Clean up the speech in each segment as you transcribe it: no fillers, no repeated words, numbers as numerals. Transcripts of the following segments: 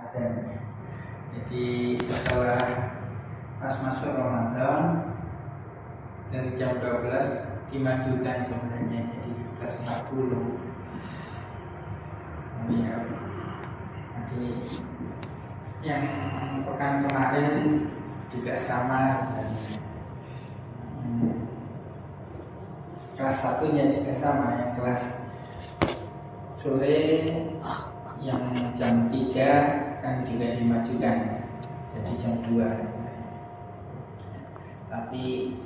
azan. Jadi setelah pas masuk Ramadan dari jam 12 dimajukan sebenarnya jadi 11.40. Ya, nanti yang pekan kemarin juga sama, dan kelas satunya juga sama, yang kelas sore yang jam 3 kan juga dimajukan jadi jam 2. Tapi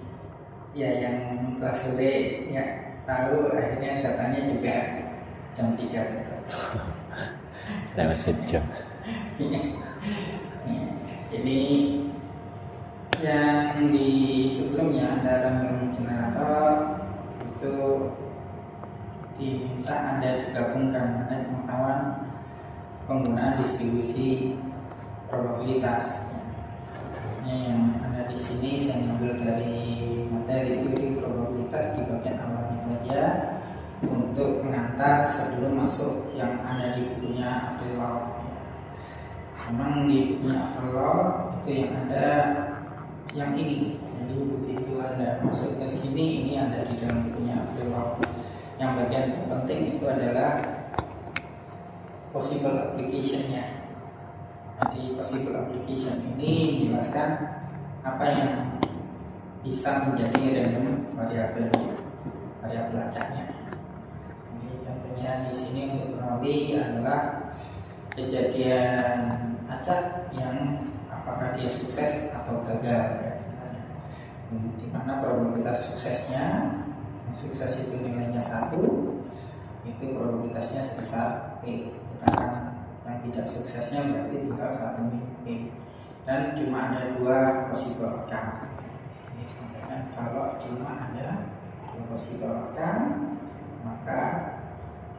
ya yang kelas sore ya tahu akhirnya datanya juga jam 3 tetap. Lewat sejam. Ini yang di sebelumnya ada random generator itu diminta Anda digabungkan dengan pengetahuan penggunaan distribusi probabilitas. Yang ada di sini saya ambil dari materi teori probabilitas di bagian awalnya saja untuk mengantar sebelum masuk yang ada di bukunya Avril Law. Memang di bukunya Avril Law itu yang ada yang ini. Jadi begitu Anda masuk ke sini, ini ada di dalam bukunya Avril Law. Yang bagian terpenting itu adalah possible application-nya. Jadi possible application ini menjelaskan apa yang bisa menjadi random variabel acaknya. Contohnya di sini untuk Bernoulli adalah kejadian acak yang apakah dia sukses atau gagal ya, sebenarnya. Di mana probabilitas suksesnya, yang sukses itu nilainya 1, itu probabilitasnya sebesar P. Sedangkan yang tidak suksesnya berarti tinggal 1 P. Dan cuma ada 2 possible outcome. Di sini sampaikan kalau cuma ada 2 possible outcome, maka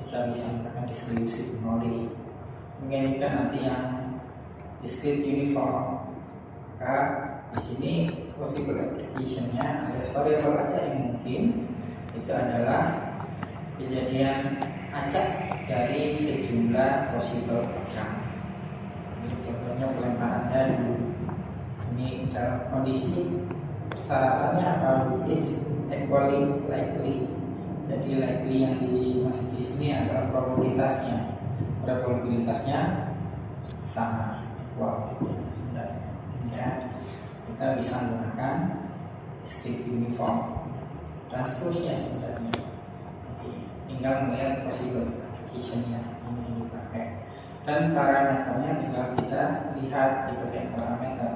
kita bisa menggunakan distribusi Bernoulli. Mungkin juga nanti yang discrete uniform. Maka di sini possible application-nya ada variabel acak yang mungkin itu adalah kejadian acak dari sejumlah possible outcome. Ini contohnya pelemparan dadu. Ini dalam kondisi persyaratannya apa? Which is equally likely. Jadi likely yang dimaksud di sini adalah probabilitasnya. Probabilitasnya sama, equal sebenarnya. Ya, kita bisa menggunakan discrete uniform dan seterusnya sebenarnya. Jadi tinggal melihat possible application-nya ini dipakai. Dan parameternya tinggal kita lihat di bagian parameter.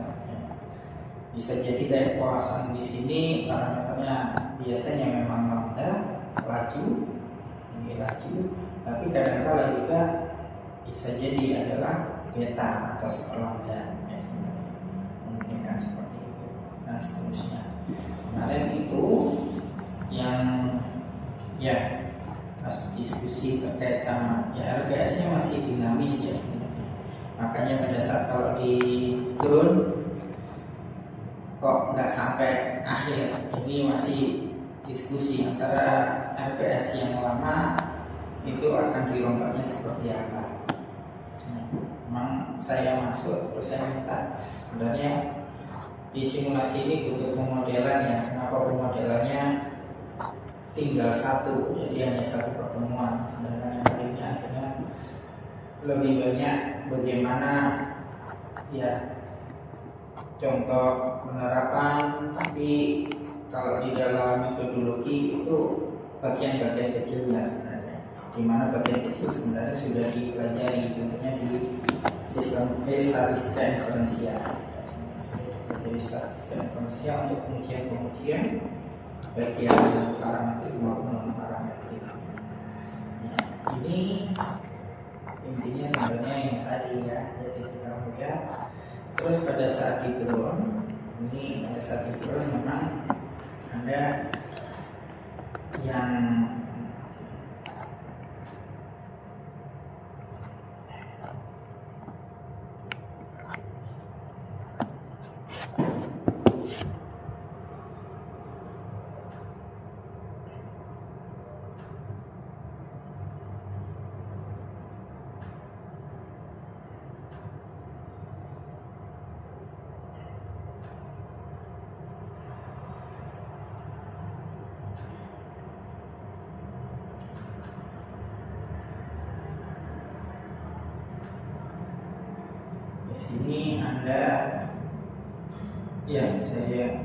Bisa jadi kayak Poisson di sini parameternya biasanya memang lambda, laju, ini laju, tapi kadang-kala juga bisa jadi adalah beta atau seperlambda ya, sebenarnya mungkin kan seperti itu dan seterusnya. Kemarin itu yang ya pas diskusi terkait sama ya RPS-nya masih dinamis ya sebenarnya. Makanya pada saat kalau di turun kok nggak sampai akhir, ini masih diskusi antara RPS yang lama itu akan dirombaknya seperti apa. Memang saya masuk terus saya minta sebenarnya di simulasi ini butuh pemodelan ya. Kenapa pemodelannya tinggal 1, jadi hanya 1 pertemuan. Sedangkan yang lainnya akhirnya lebih banyak bagaimana ya contoh penerapan, tapi kalau di dalam metodologi itu bagian-bagian kecilnya sebenarnya, di mana bagian kecil sebenarnya sudah dipelajari, contohnya di sistem statistika inferensial. Jadi statistika inferensial untuk pengujian baik yang parametrik maupun non parametrik. Ya, ini intinya sebenarnya yang tadi ya, jadi kita lihat. Terus pada saat di drone, ini pada saat di drone memang ada yang sini Anda ya saya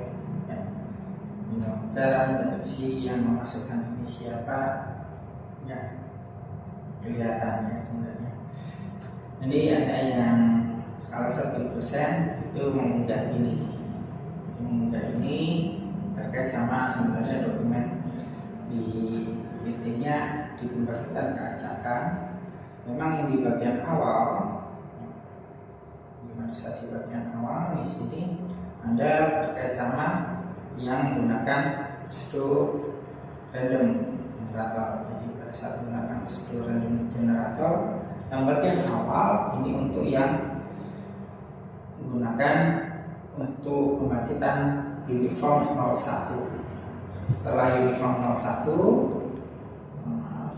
cara mendeteksi yang memasukkan ini siapa ya kelihatan ya sebenarnya. Jadi ada yang salah satu dosen itu mengunggah ini terkait sama sebenarnya dokumen di PT-nya di pembangkitan keacakan. Memang yang di bagian awal, di bagian awal di sini Anda terkait sama yang menggunakan pseudo random generator. Jadi pada saat menggunakan pseudo random generator, yang bagian awal ini untuk yang menggunakan untuk pembangkitan uniform 01. Setelah uniform 01,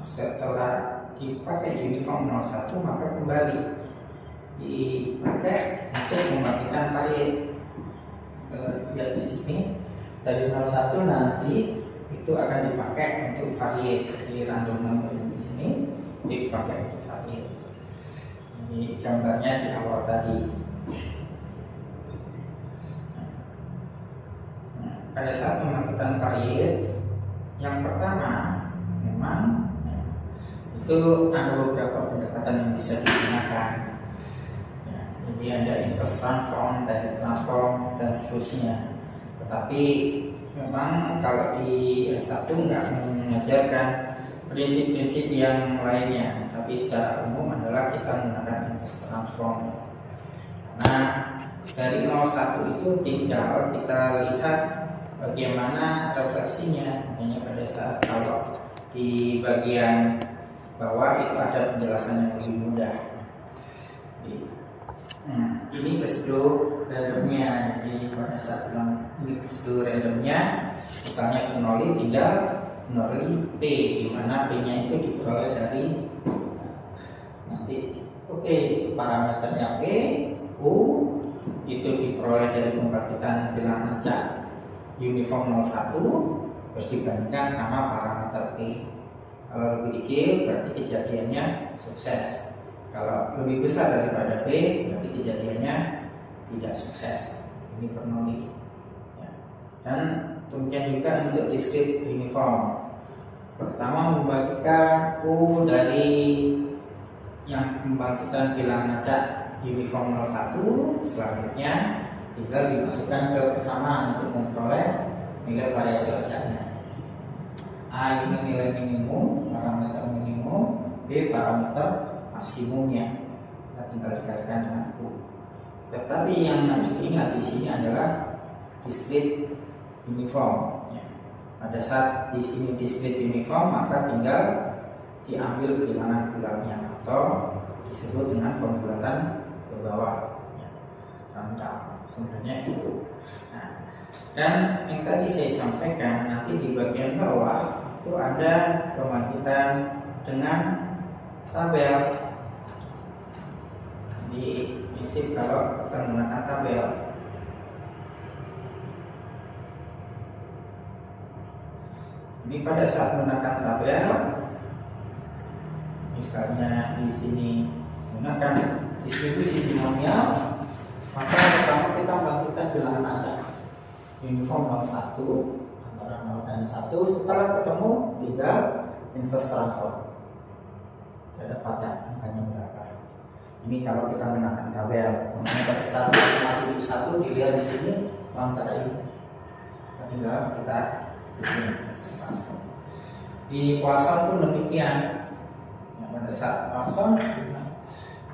setelah dipakai uniform 01 maka kembali dipakai untuk membangkitkan varian. Lihat di sini dari 01 nanti itu akan dipakai untuk varian. Jadi random number di sini dipakai untuk varian. Ini gambarnya di awal tadi. Pada saat pembangkitan varian yang pertama memang itu ada beberapa pendekatan yang bisa digunakan. Jadi ada inverse transform, direct transform dan seterusnya. Tetapi memang kalau di S1 nggak mengajarkan prinsip-prinsip yang lainnya, tapi secara umum adalah kita menggunakan inverse transform. Nah, dari 01 itu tinggal kita lihat bagaimana refleksinya. Hanya pada saat kalau di bagian bawah itu ada penjelasan yang lebih mudah. Ini pseudo randomnya. Jadi pada saat bilang ini pseudo randomnya, misalnya penoli tinggal penoli P, di mana P-nya itu diperoleh dari nanti parameternya P, U itu diperoleh dari pembangkitan bilangan acak uniform 01 terus dibandingkan sama parameter P. Kalau lebih kecil berarti kejadiannya sukses. Kalau lebih besar daripada B berarti kejadiannya tidak sukses. Ini Bernoulli ya. Dan kemudian juga untuk discrete uniform, pertama membagikan U dari yang pembangkitan bilangan acak uniform 01, selanjutnya tinggal dimasukkan ke persamaan untuk memperoleh nilai variabel acaknya. A ini nilai minimum, parameter minimum, B parameter maksimumnya. Kita tinggal dikalikan dengan U. Tetapi yang harus diingat di sini adalah discrete uniform. Ya. Pada saat di sini discrete uniform, maka tinggal diambil bilangan bulatnya atau disebut dengan pembulatan ke bawah. Ya. Rundown. Sebenarnya itu. Nah, dan yang tadi saya sampaikan nanti di bagian bawah itu ada pembangkitan dengan tabel. Di prinsip kalau kita menggunakan tabel, ini pada saat menggunakan tabel, misalnya di sini menggunakan distribusi binomial, maka pertama kita membangkitkan bilangan acak uniform 01 antara 0 dan 1. Setelah ketemu tinggal inverse transform. Kita dapatkan angkanya berapa. Ini kalau kita menggunakan tabel. Makanya pada saat 571 dilihat di sini antara ini. Tinggal kita bikin inverse transform. Di Poisson pun demikian. Nah, pada saat Poisson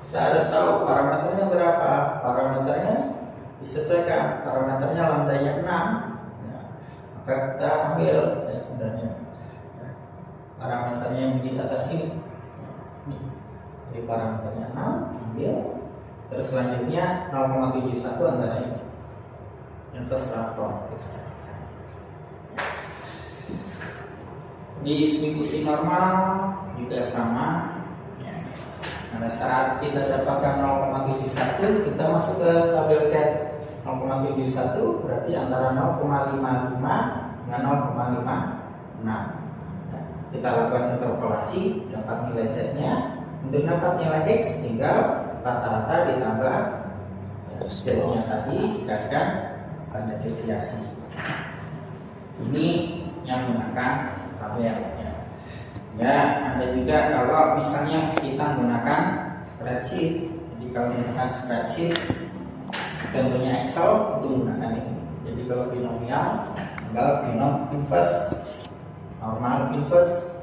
kita harus tahu parameternya berapa. Parameternya disesuaikan. Parameternya lambdanya 6. Nah, maka kita ambil sebenarnya parameternya yang di atas ini. Jadi parameternya 6 ambil. Terus selanjutnya 0,71 antara ini. Inverse transform. Distribusi normal juga sama. Pada saat kita dapatkan 0,71, kita masuk ke tabel set 0,71 berarti antara 0,55 dengan 0,56. Kita lakukan interpolasi, dapat nilai setnya. Untuk dapat nilai X tinggal rata-rata ditambah atas Z-nya bawah. tadi dikalikan standar deviasi. Ini yang menggunakan tabel ya. Ya, ada juga kalau misalnya kita menggunakan spreadsheet. Jadi kalau menggunakan spreadsheet, contohnya Excel itu menggunakan ini. Jadi kalau binomial, tinggal binom inverse, normal inverse,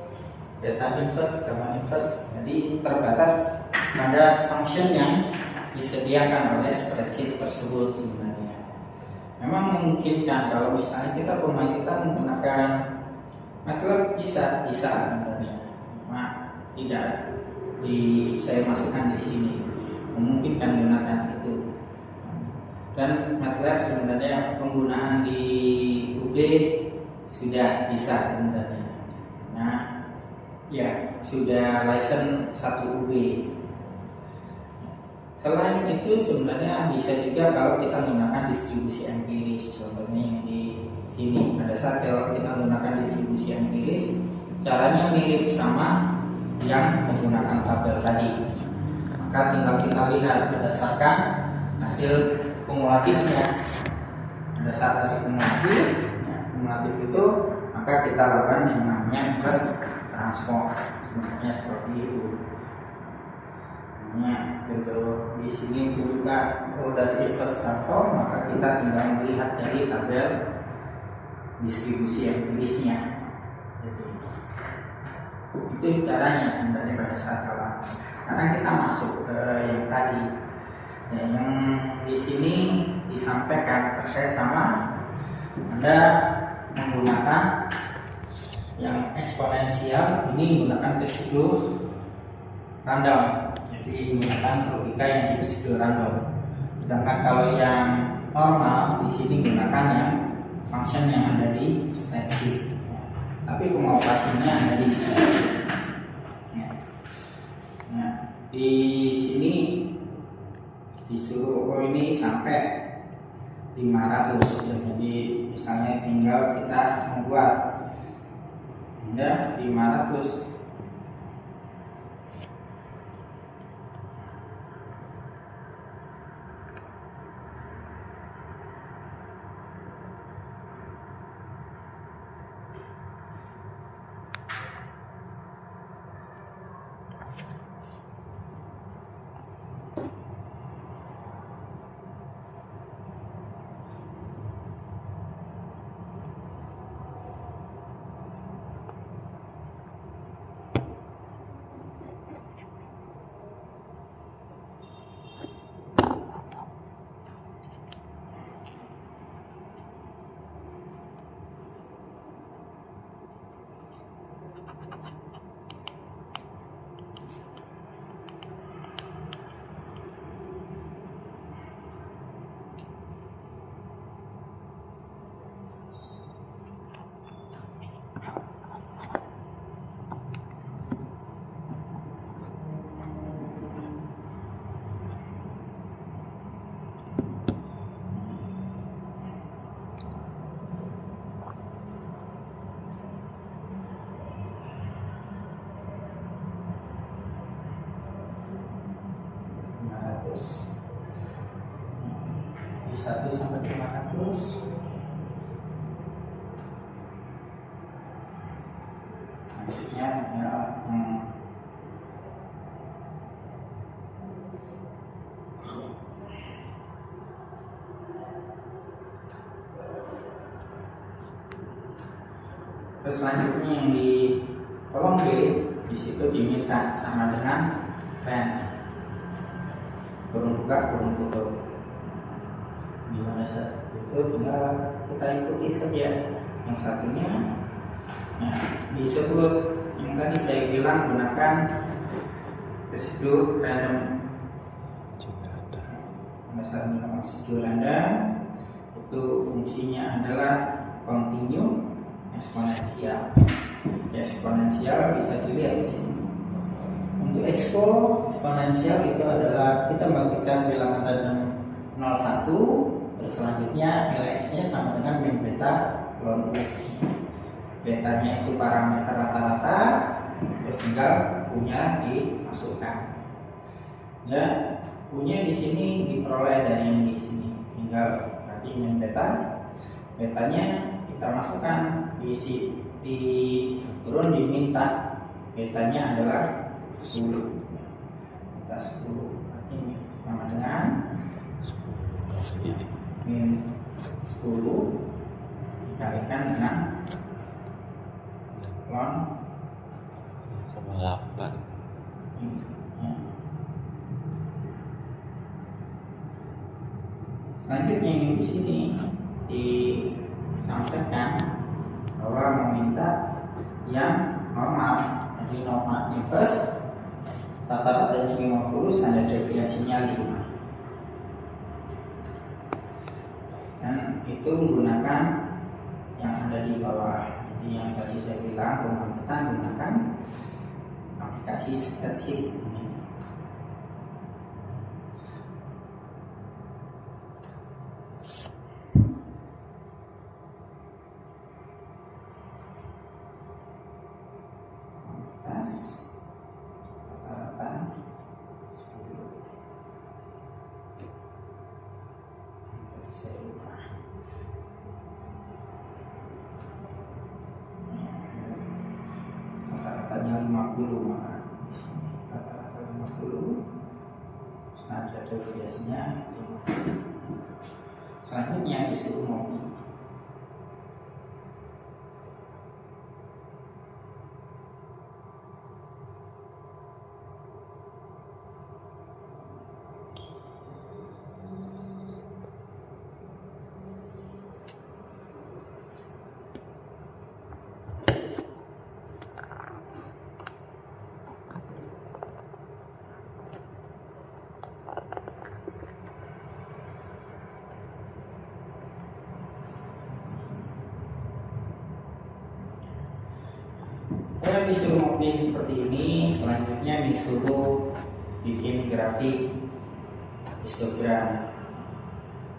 beta inverse, gamma inverse. Jadi terbatas pada function yang disediakan oleh spreadsheet tersebut sebenarnya. Memang memungkinkan kalau misalnya kita menggunakan MATLAB bisa sebenarnya. Nah, tidak saya masukkan di sini. Memungkinkan menggunakan itu. Dan MATLAB sebenarnya penggunaan di UB sudah bisa sebenarnya. Nah, ya sudah license 1 UB. Selain itu sebenarnya bisa juga kalau kita menggunakan distribusi empiris. Contohnya yang di sini pada saat kalau kita menggunakan distribusi empiris, caranya mirip sama yang menggunakan tabel tadi. Maka tinggal kita lihat berdasarkan hasil kumulatifnya. Pada saat dari kumulatif itu maka kita lakukan yang namanya inverse transform. Sebenarnya seperti itu. Gitu. Di sini juga kalau dari inverse transform maka kita tinggal melihat dari tabel distribusi empirisnya. Jadi itu caranya sebenarnya pada saat kalau sekarang kita masuk ke yang tadi ya, yang di sini disampaikan terkait sama Anda menggunakan yang eksponensial ini menggunakan pseudo random. Jadi menggunakan logika yang di pseudo random. Sedangkan kalau yang normal di sini menggunakan yang function yang ada di spreadsheet. Ya. Tapi pengoperasiannya ada di spreadsheet. Ya. Nah, di sini disuruh ini sampai 500 ya. Jadi misalnya tinggal kita membuat Anda 500. Di 1 sampai 500 maksudnya ya, terus selanjutnya yang di kolom B di situ diminta sama dengan pen kurung buka kurung tutup. Di mana saat itu tinggal kita ikuti saja. Yang satunya nah, disebut yang tadi saya bilang gunakan pseudo random. Pada menggunakan pseudo random itu fungsinya adalah continue eksponensial. Eksponensial bisa dilihat di sini. Untuk eksponensial itu adalah kita membagikan bilangan random 01, terus selanjutnya nilai x-nya sama dengan min beta ln u. Betanya itu parameter rata-rata, terus tinggal u-nya dimasukkan. Ya, U-nya di sini diperoleh dari yang di sini, tinggal nanti min beta. Betanya kita masukkan turun diminta. Betanya adalah 10. Beta 10. Berarti ini sama dengan min 10 dikalikan dengan ln 0,8. Selanjutnya yang di sini disampaikan bahwa meminta yang normal. Jadi normal inverse rata-ratanya 50, standar deviasinya 5. Dan itu menggunakan yang ada di bawah. Jadi yang tadi saya bilang pemangkitan menggunakan aplikasi spreadsheet ini. Rata-rata 10. Tadi saya lupa. Rata-ratanya 50, maka di sini rata-rata 50. Standar deviasinya 50. Selanjutnya disuruh ngopi. Saya disuruh ngopi seperti ini. Selanjutnya disuruh bikin grafik histogram.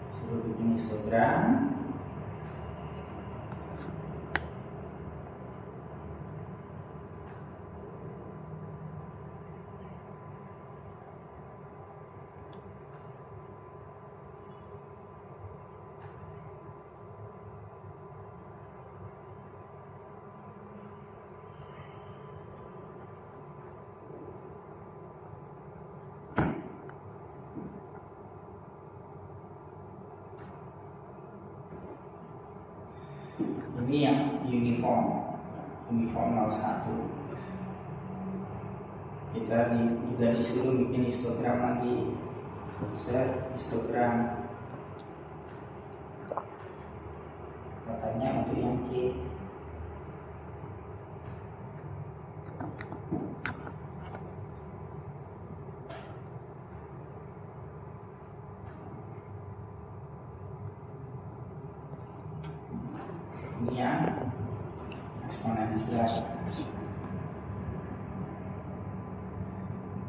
Disuruh bikin histogram. Ini yang uniform 01. Kita juga disuruh bikin histogram lagi. Set histogram. Katanya untuk yang C. Ini yang eksponensial.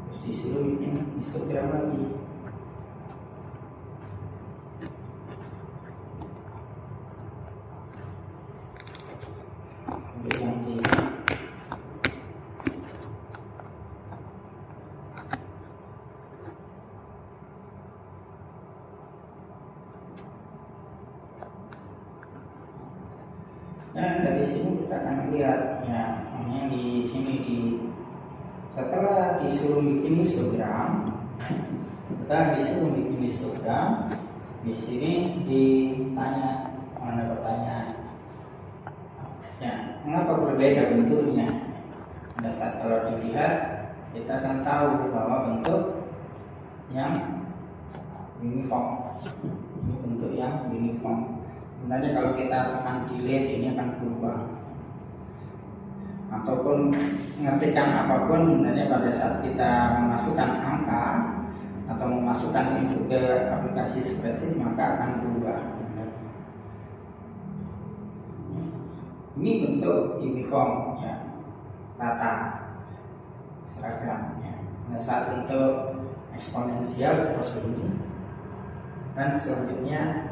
Terus disuruh bikin histogram lagi. Ambil yang D. Dan dari sini kita akan melihat ya, namanya di sini setelah disuruh bikin histogram, di sini ditanya, ada pertanyaan. Ya, mengapa berbeda bentuknya? Pada saat kalau dilihat, kita akan tahu bahwa bentuk yang uniform. Ini bentuk yang uniform. Sebenarnya kalau kita tekan delete ini akan berubah. Ataupun mengetikkan apapun, sebenarnya pada saat kita memasukkan angka atau memasukkan input ke aplikasi spreadsheet maka akan berubah. Ini bentuk uniform ya, rata, seragam ya. Pada saat bentuk eksponensial seperti ini, dan selanjutnya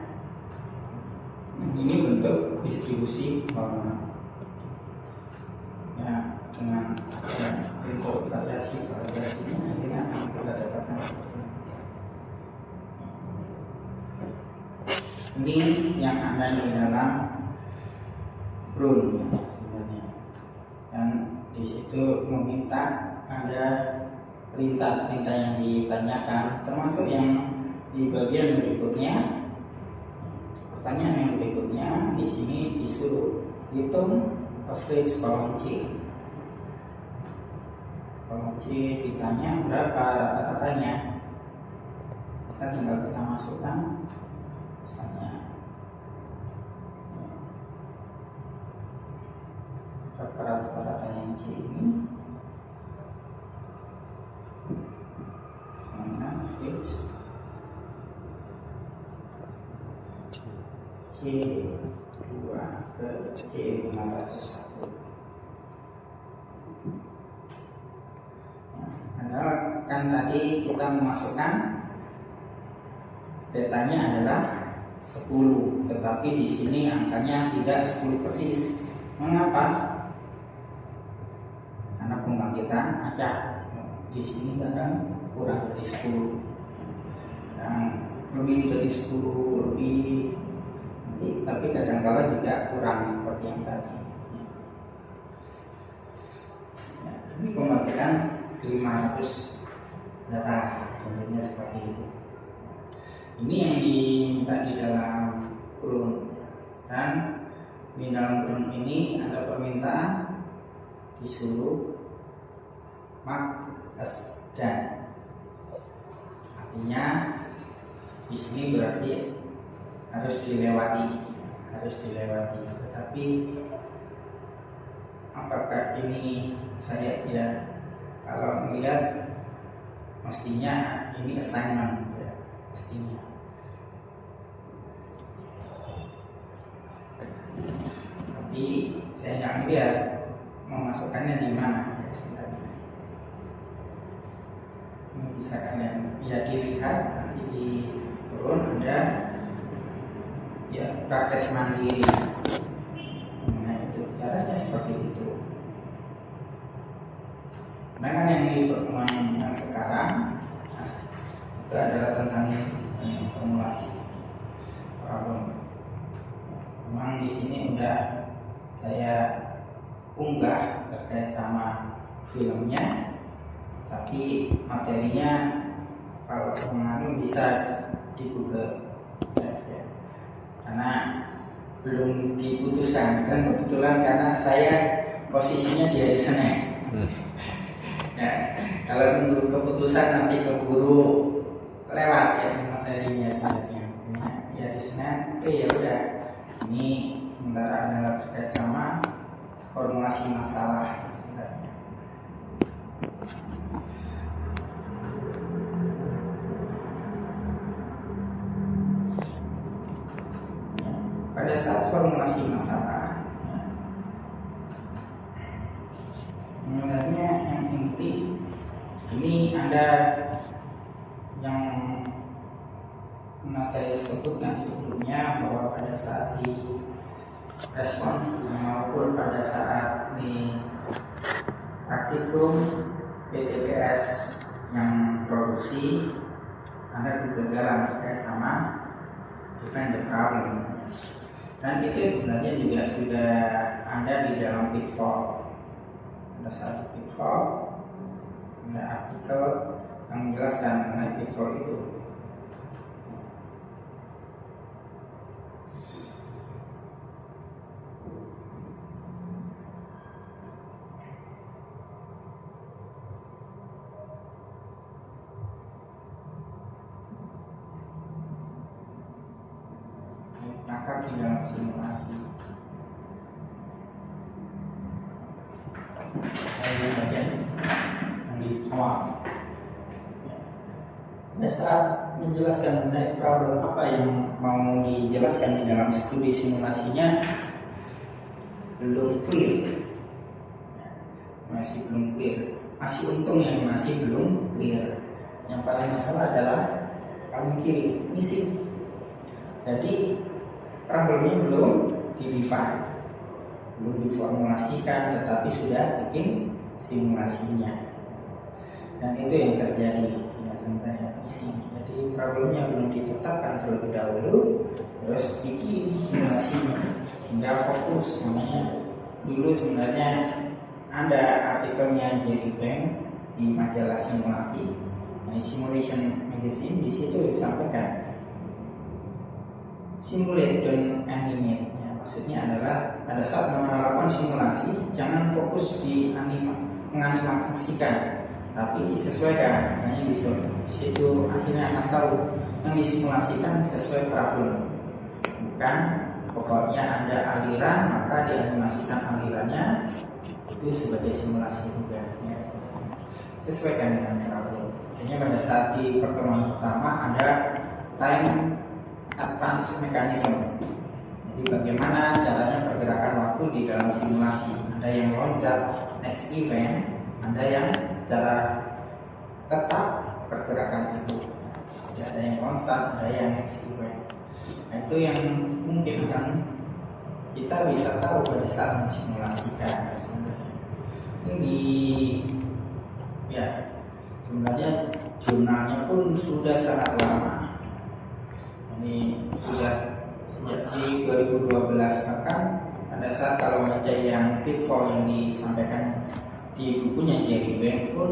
ini bentuk distribusi normal ya, dengan bentuk variasinya akhirnya akan kita dapatkan seperti ini. Ini yang ada di dalam Brown ya, sebenarnya. Dan di situ meminta ada perintah-perintah yang ditanyakan, termasuk yang di bagian berikutnya. Pertanyaan yang berikutnya di sini disuruh hitung average kolom C. Kolom C ditanya berapa rata-ratanya, tinggal kita masukkan misalnya berapa rata-rata yang C ini, mana average C2 ke C501. Adalah kan tadi kita memasukkan datanya adalah 10, tetapi di sini angkanya tidak 10 persis. Mengapa? Karena pembangkitan acak. Di sini kadang kurang dari 10, kadang lebih dari 10 lebih, tapi kadang-kala juga kurang seperti yang tadi. Ya, ini pembangkitan 500 data, contohnya seperti itu. Ini yang diminta di dalam Brown, dan di dalam Brown ini ada permintaan disuruh mark as done. Artinya di sini berarti harus dilewati. Tetapi apakah ini saya ya, kalau melihat mestinya ini assignment ya, mestinya. Tapi saya nggak melihat memasukkannya di mana ya, sebenarnya. Ini bisa kalian ya dilihat nanti di Brown ada ya praktek mandiri. Nah itu caranya seperti itu. Nah kan yang di pertemuan yang sekarang itu adalah tentang formulasi problem. Memang di sini udah saya unggah terkait sama filmnya, tapi materinya kalau mengalir bisa di Google ya. Karena belum diputuskan, dan kebetulan karena saya posisinya di sana. Ya, kalau nunggu keputusan nanti keburu lewat ya materinya sebenarnya. Ya di sana, ya udah. Ini sementara adalah terkait sama formulasi masalah sebenarnya. Ya, pada saat formulasi masalah, sebenarnya yang inti ini ada yang pernah saya sebutkan sebelumnya, bahwa pada saat di respons maupun pada saat di praktikum PTPS yang produksi ada kegagalan terkait sama define the problem, dan itu sebenarnya juga sudah ada di dalam pitfall. Pada saat di pitfall ada artikel yang menjelaskan mengenai pitfall itu. Maka di dalam simulasi ada bagian yang di awal. Pada saat menjelaskan mengenai problem apa yang mau dijelaskan di dalam studi simulasinya belum clear, masih belum clear, masih untung yang masih belum clear. Yang paling masalah adalah paling kiri missing. Jadi problemnya belum di-define, belum diformulasikan, tetapi sudah bikin simulasinya, dan itu yang terjadi ya sebenarnya di sini. Jadi problemnya belum ditetapkan terlebih dahulu, terus bikin simulasinya hingga fokus. Namanya dulu sebenarnya ada artikelnya Jerry Bank di majalah simulasi, Simulation Magazine. Di situ disampaikan simulate don't animate. Ya, maksudnya adalah pada saat melakukan simulasi jangan fokus di menganimasikan, tapi sesuaikan. Makanya di situ akhirnya akan tahu yang disimulasikan sesuai problem. Bukan pokoknya ada aliran maka dianimasikan alirannya, itu sebagai simulasi juga. Ya. Sesuaikan dengan problem. Artinya pada saat di pertemuan pertama ada time advance mechanism. Jadi bagaimana caranya pergerakan waktu di dalam simulasi. Ada yang loncat next event, ada yang secara tetap pergerakan itu. Jadi ada yang konstan, ada yang next event. Nah, itu yang mungkin akan kita bisa tahu pada saat mensimulasikan. Ini ya sebenarnya jurnalnya pun sudah sangat lama. Ini sudah sejak di 2012, bahkan pada saat kalau baca yang pitfall yang disampaikan di bukunya Jerry Bank pun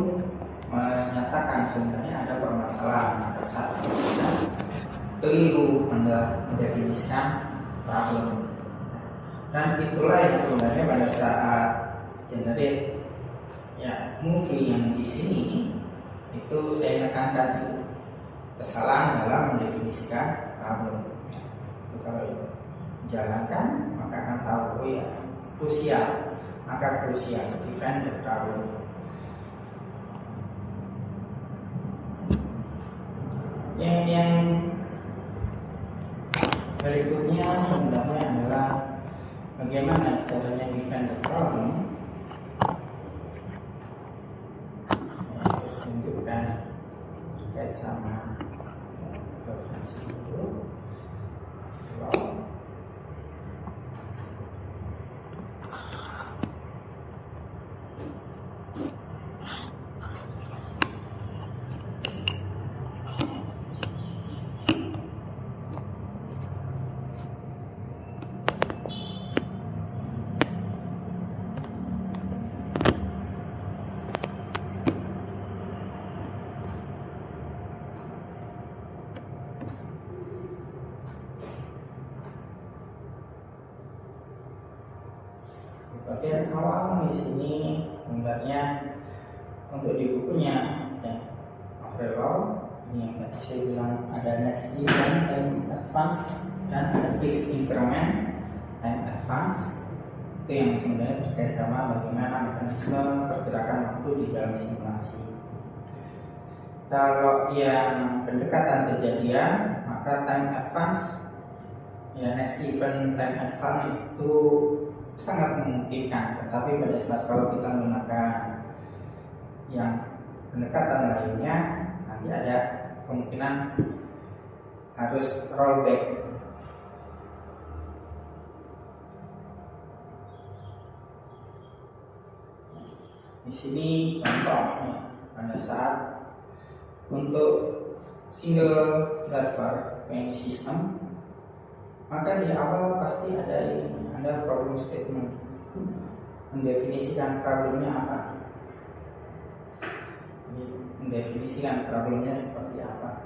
menyatakan sebenarnya ada permasalahan pada saat kita keliru mendefinisikan problem. Dan itulah yang sebenarnya pada saat generate ya movie yang di sini itu saya tekankan itu kesalahan dalam mendefinisikan problem. Kalau jalankan maka akan tahu oh ya krusial, maka krusial define the problem. Yang berikutnya sebenarnya adalah bagaimana caranya define the problem. Harus tunjukkan terkait sama referensi itu. Bagian awal di sini sebenarnya untuk di bukunya ya overall ini yang tadi saya bilang ada next event time advance dan ada fixed increment time advance. Itu yang sebenarnya terkait sama bagaimana mekanisme pergerakan waktu di dalam simulasi. Kalau yang pendekatan kejadian maka time advance ya next event time advance itu sangat memungkinkan, tetapi pada saat kalau kita menggunakan yang pendekatan lainnya nanti ada kemungkinan harus rollback. Di sini contoh pada saat untuk single server PNI system maka di awal pasti ada problem statement mendefinisikan problemnya apa. Mendefinisikan problemnya seperti apa.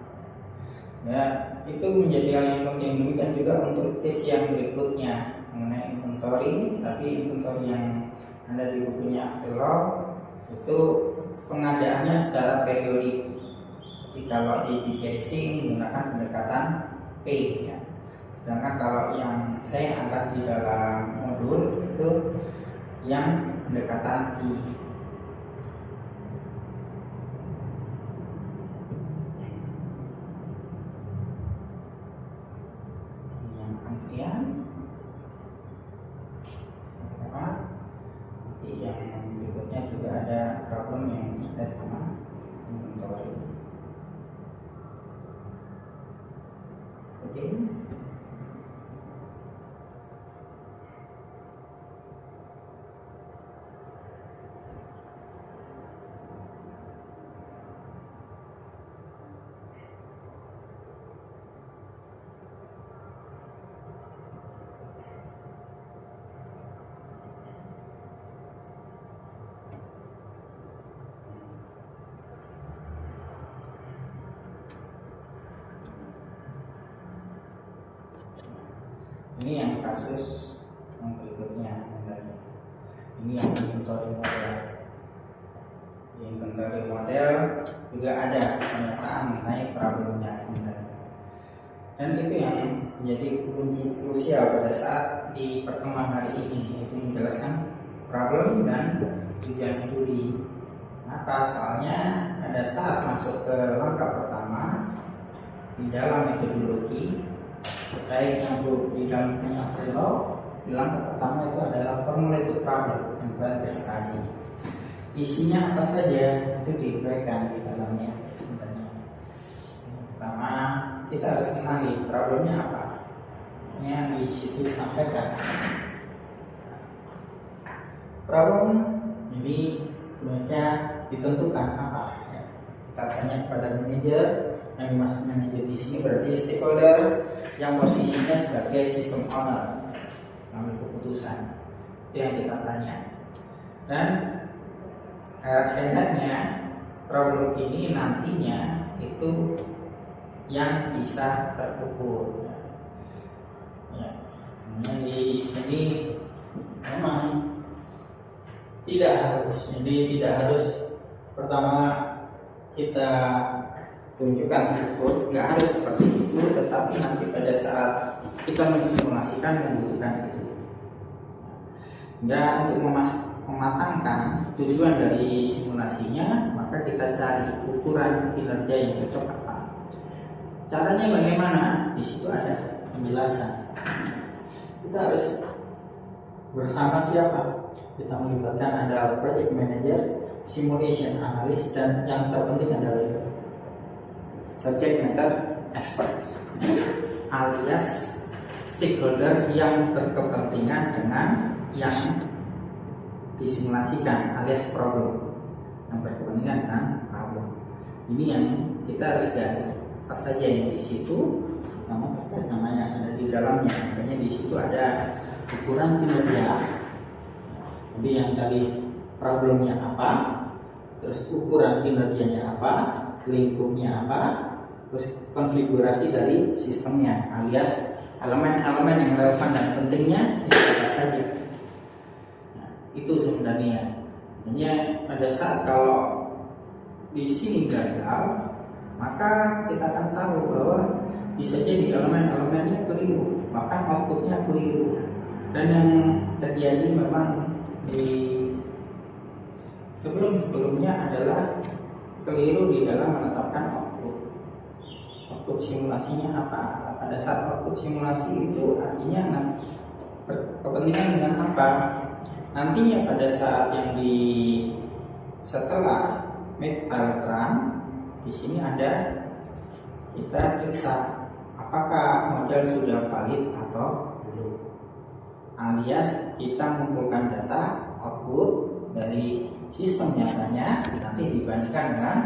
Ya, itu menjadi hal yang penting. Demikian juga untuk tes yang berikutnya mengenai inventory, tapi inventory yang ada di bukunya Avrillov itu pengadaannya secara periodik. Jadi kalau di BPC menggunakan pendekatan P ya. Sedangkan kalau yang saya angkat di dalam modul itu yang pendekatan I. Yang antrian, nanti yang berikutnya juga ada problem yang terkait sama inventory. Oke. Ini yang kasus yang berikutnya. Ini yang inventory model. Di inventory model juga ada pernyataan mengenai problemnya sebenarnya. Dan itu yang menjadi kunci krusial pada saat di pertemuan hari ini, yaitu menjelaskan problem dan tujuan studi. Kenapa? Soalnya pada saat masuk ke langkah pertama di dalam metodologi terkait yang di dalam Avrilo, di langkah pertama itu adalah formulated problem and planted study. Isinya apa saja itu diuraikan di dalamnya sebenarnya. Pertama, kita harus kenali problemnya apa. Yang di situ disampaikan. Problem ini sebenarnya ditentukan apa? Kita tanya kepada manajer, yang masuk manajer di sini berarti stakeholder yang posisinya sebagai system owner, mengambil keputusan. Itu yang kita tanya. Dan headline-nya problem ini nantinya itu yang bisa terukur. Ya, di sini memang tidak harus, jadi tidak harus pertama kita tunjukkan terukur, nggak harus seperti itu, tetapi nanti pada saat kita mensimulasikan membutuhkan itu. Ya, untuk mematangkan tujuan dari simulasinya, maka kita cari ukuran kinerja yang cocok apa. Caranya bagaimana? Di situ ada penjelasan. Kita harus bersama siapa? Kita melibatkan ada project manager, simulation analyst, dan yang terpenting adalah subject matter experts, alias stakeholder yang berkepentingan dengan yang disimulasikan, alias problem, yang berkepentingan dengan problem. Ini yang kita harus cari apa saja yang di situ, pertama terkait sama yang ada di dalamnya. Makanya di situ ada ukuran kinerja. Jadi yang tadi problemnya apa, terus ukuran kinerjanya apa, lingkupnya apa, terus konfigurasi dari sistemnya, alias elemen-elemen yang relevan dan pentingnya itu apa saja. Nah, itu sebenarnya. Hanya pada saat kalau di sini gagal, maka kita akan tahu bahwa bisa jadi elemen-elemennya keliru, bahkan outputnya keliru. Dan yang terjadi memang di sebelum-sebelumnya adalah keliru di dalam menetapkan output simulasinya apa. Pada saat output simulasi itu artinya kepentingan dengan apa. Nantinya pada saat yang setelah make pilot run, di sini ada kita periksa apakah model sudah valid atau belum, alias kita mengumpulkan data output dari sistem nyatanya nanti dibandingkan dengan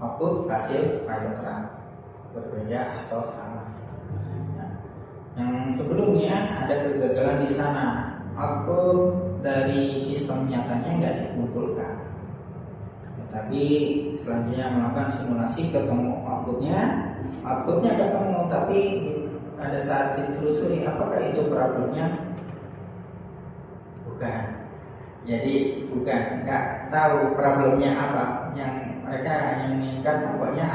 output hasil pilot run, berbeda atau sama. Nah, yang sebelumnya ada kegagalan di sana, output dari sistem nyatanya nggak dikumpulkan. Tapi selanjutnya melakukan simulasi, ketemu outputnya ketemu, tapi pada saat ditelusuri apakah itu problemnya? Bukan. Jadi bukan, nggak tahu problemnya apa. Yang mereka hanya menginginkan pokoknya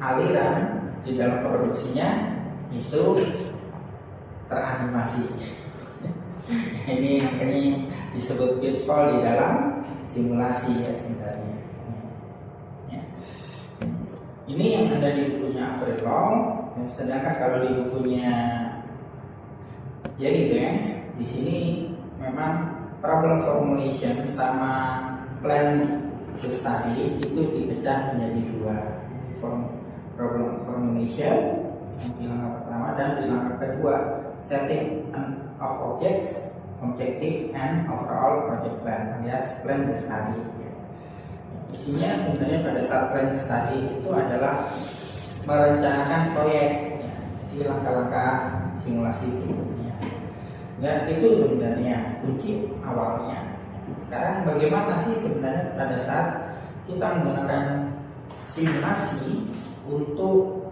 aliran di dalam produksinya itu teranimasi. Ini disebut pitfall di dalam simulasi ya sebenarnya. Ini yang ada di bukunya Avrilo, sedangkan kalau di bukunya Jerry Banks di sini memang problem formulation sama plan study itu dipecah menjadi dua, problem formulation yang di langkah pertama dan di langkah kedua setting of objects, objective and overall project plan alias plan study. Isinya sebenarnya pada saat plan study itu adalah merencanakan proyek, jadi langkah-langkah simulasi berikutnya. Ya, itu sebenarnya kunci awalnya. Sekarang bagaimana sih sebenarnya pada saat kita menggunakan simulasi untuk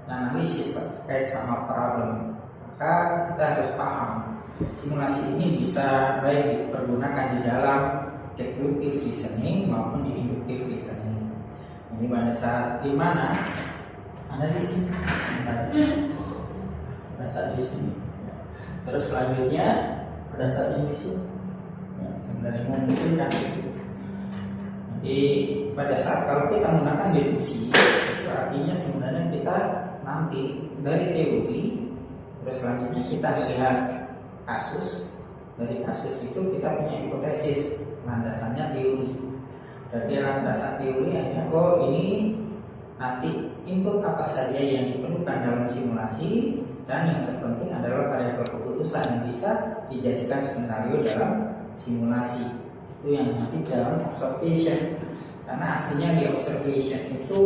analisis terkait sama problem, maka kita harus paham simulasi ini bisa baik dipergunakan di dalam deductive reasoning maupun di inductive reasoning. Jadi pada saat di mana ada di sini, pada saat di sini, terus selanjutnya pada saat ini sih, ya, sebenarnya memungkinkan itu. Jadi pada saat kalau kita menggunakan deduksi, itu artinya sebenarnya kita nanti dari teori, terus selanjutnya kita lihat kasus, dari kasus itu kita punya hipotesis, landasannya teori. Dari landasan teori hanya ini nanti input apa saja yang diperlukan dalam simulasi, dan yang terpenting adalah variabel keputusan yang bisa dijadikan skenario dalam simulasi. Itu yang nanti dalam observation, karena aslinya di observation itu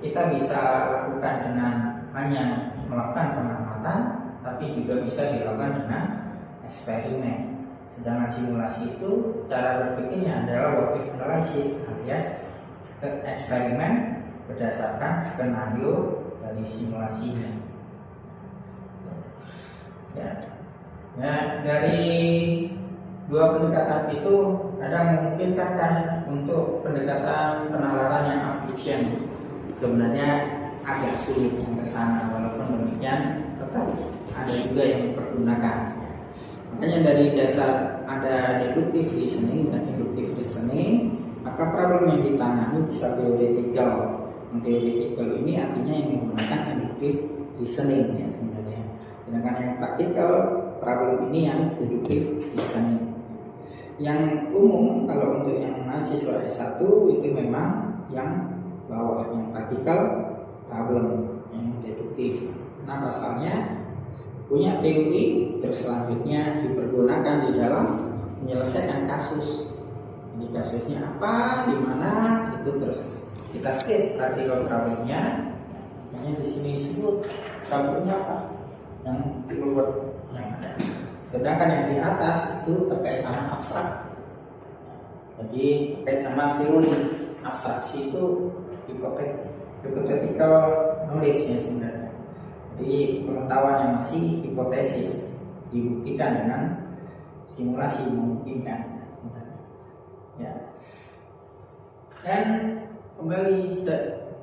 kita bisa lakukan dengan hanya melakukan pengamatan, tapi juga bisa dilakukan dengan eksperimen. Sedangkan simulasi itu cara berpikirnya adalah what-if analysis alias eksperimen berdasarkan skenario dari simulasinya. Ya. Nah, dari dua pendekatan itu ada memungkinkankah untuk pendekatan penalaran yang abduction? Sebenarnya agak sulit yang ke sana, walaupun demikian tetap ada juga yang dipergunakan. Makanya dari dasar ada deductive reasoning dan inductive reasoning, maka problem yang ditangani bisa theoretical. Yang theoretical ini artinya yang menggunakan inductive reasoning ya sebenarnya. Sedangkan yang practical problem ini yang deductive reasoning. Yang umum kalau untuk yang mahasiswa S1 itu memang yang bawah, yang practical problem, yang deduktif. Nah, pasalnya punya teori, terus selanjutnya dipergunakan di dalam menyelesaikan kasus. Jadi kasusnya apa, di mana, itu terus kita state practical problemnya. Hanya di sini disebut problemnya apa, yang di luar yang ada. Sedangkan yang di atas itu terkait sama abstrak. Jadi terkait sama teori. Abstraksi itu hypothetical knowledge ya sebenarnya. Jadi pengetahuan yang masih hipotesis, dibuktikan dengan simulasi memungkinkan. Ya. Dan kembali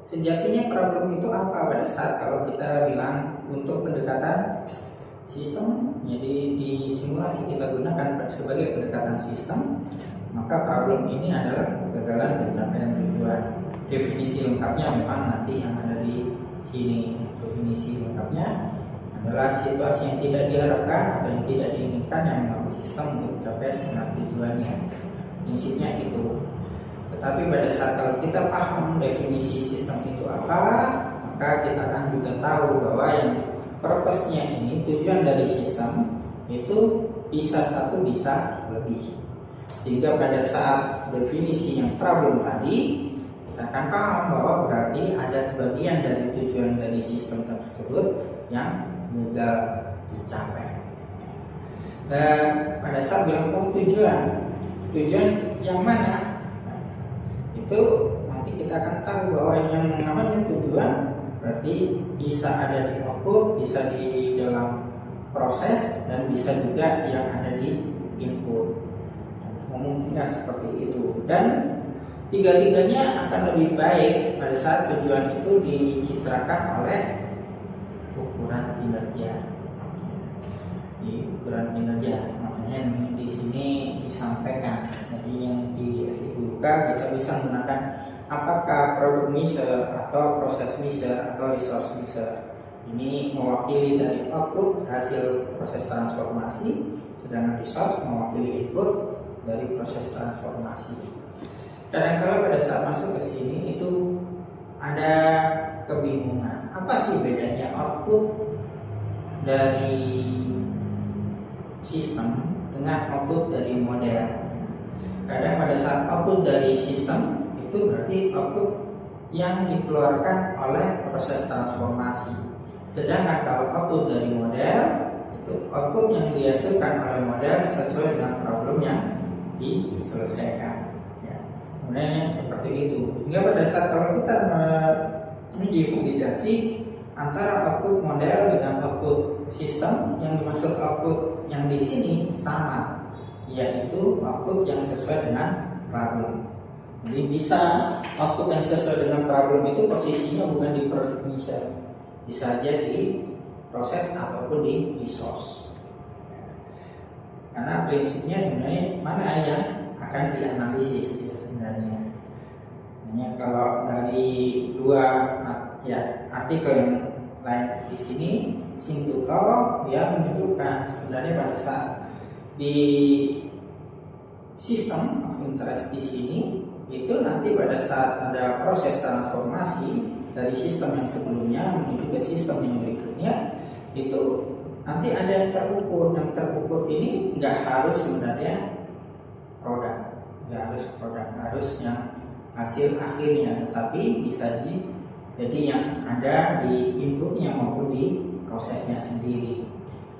sejatinya problem itu apa pada saat kalau kita bilang untuk pendekatan sistem, jadi di simulasi kita gunakan sebagai pendekatan sistem, maka problem ini adalah kegagalan pencapaian tujuan. Definisi lengkapnya memang nanti yang ada di sini. Definisi lengkapnya adalah situasi yang tidak diharapkan atau yang tidak diinginkan yang mengganggu sistem untuk mencapai sebenarnya tujuannya. Prinsipnya itu. Tetapi pada saat kalau kita paham definisi sistem itu apa, maka kita akan juga tahu bahwa yang purpose-nya ini, tujuan dari sistem itu bisa satu, bisa lebih. Sehingga pada saat definisi yang problem tadi, kita akan paham bahwa berarti ada sebagian dari tujuan dari sistem tersebut yang gagal dicapai. Dan pada saat bilang tujuan yang mana? Nah, itu nanti kita akan tahu bahwa yang namanya tujuan berarti bisa ada di output, bisa di dalam proses, dan bisa juga yang ada di input. Memungkinkan seperti itu, dan tiga-tiganya akan lebih baik pada saat tujuan itu dicitrakan oleh ukuran kinerja. Di ukuran kinerja, makanya di sini disampaikan. Jadi yang di SIUK kita bisa menggunakan apakah product measure atau proses measure atau resource measure. Ini mewakili dari output hasil proses transformasi, sedangkan resource mewakili input dari proses transformasi. Kadang-kala pada saat masuk ke sini itu ada kebingungan. Apa sih bedanya output dari sistem dengan output dari model? Kadang pada saat output dari sistem itu berarti output yang dikeluarkan oleh proses transformasi. Sedangkan kalau output dari model itu output yang dihasilkan oleh model sesuai dengan problem yang diselesaikan. Ya, kemudian seperti itu. Hingga pada saat kalau kita menguji validasi, antara output model dengan output sistem. Yang dimaksud output yang di sini sama, yaitu output yang sesuai dengan problem. Jadi bisa output yang sesuai dengan problem itu posisinya bukan di product initial, bisa aja di proses ataupun di resource. Karena prinsipnya sebenarnya mana yang akan dianalisis ya sebenarnya. Hanya kalau dari dua ya artikel yang lain di sini, Shintuto dia menunjukkan sebenarnya pada saat di sistem of interest di sini itu nanti pada saat ada proses transformasi dari sistem yang sebelumnya menuju ke sistem yang berikutnya, itu nanti ada yang terukur. Yang terukur ini nggak harus sebenarnya produk, nggak harus produk, harus yang hasil akhirnya, tapi bisa jadi yang ada di inputnya maupun di prosesnya sendiri.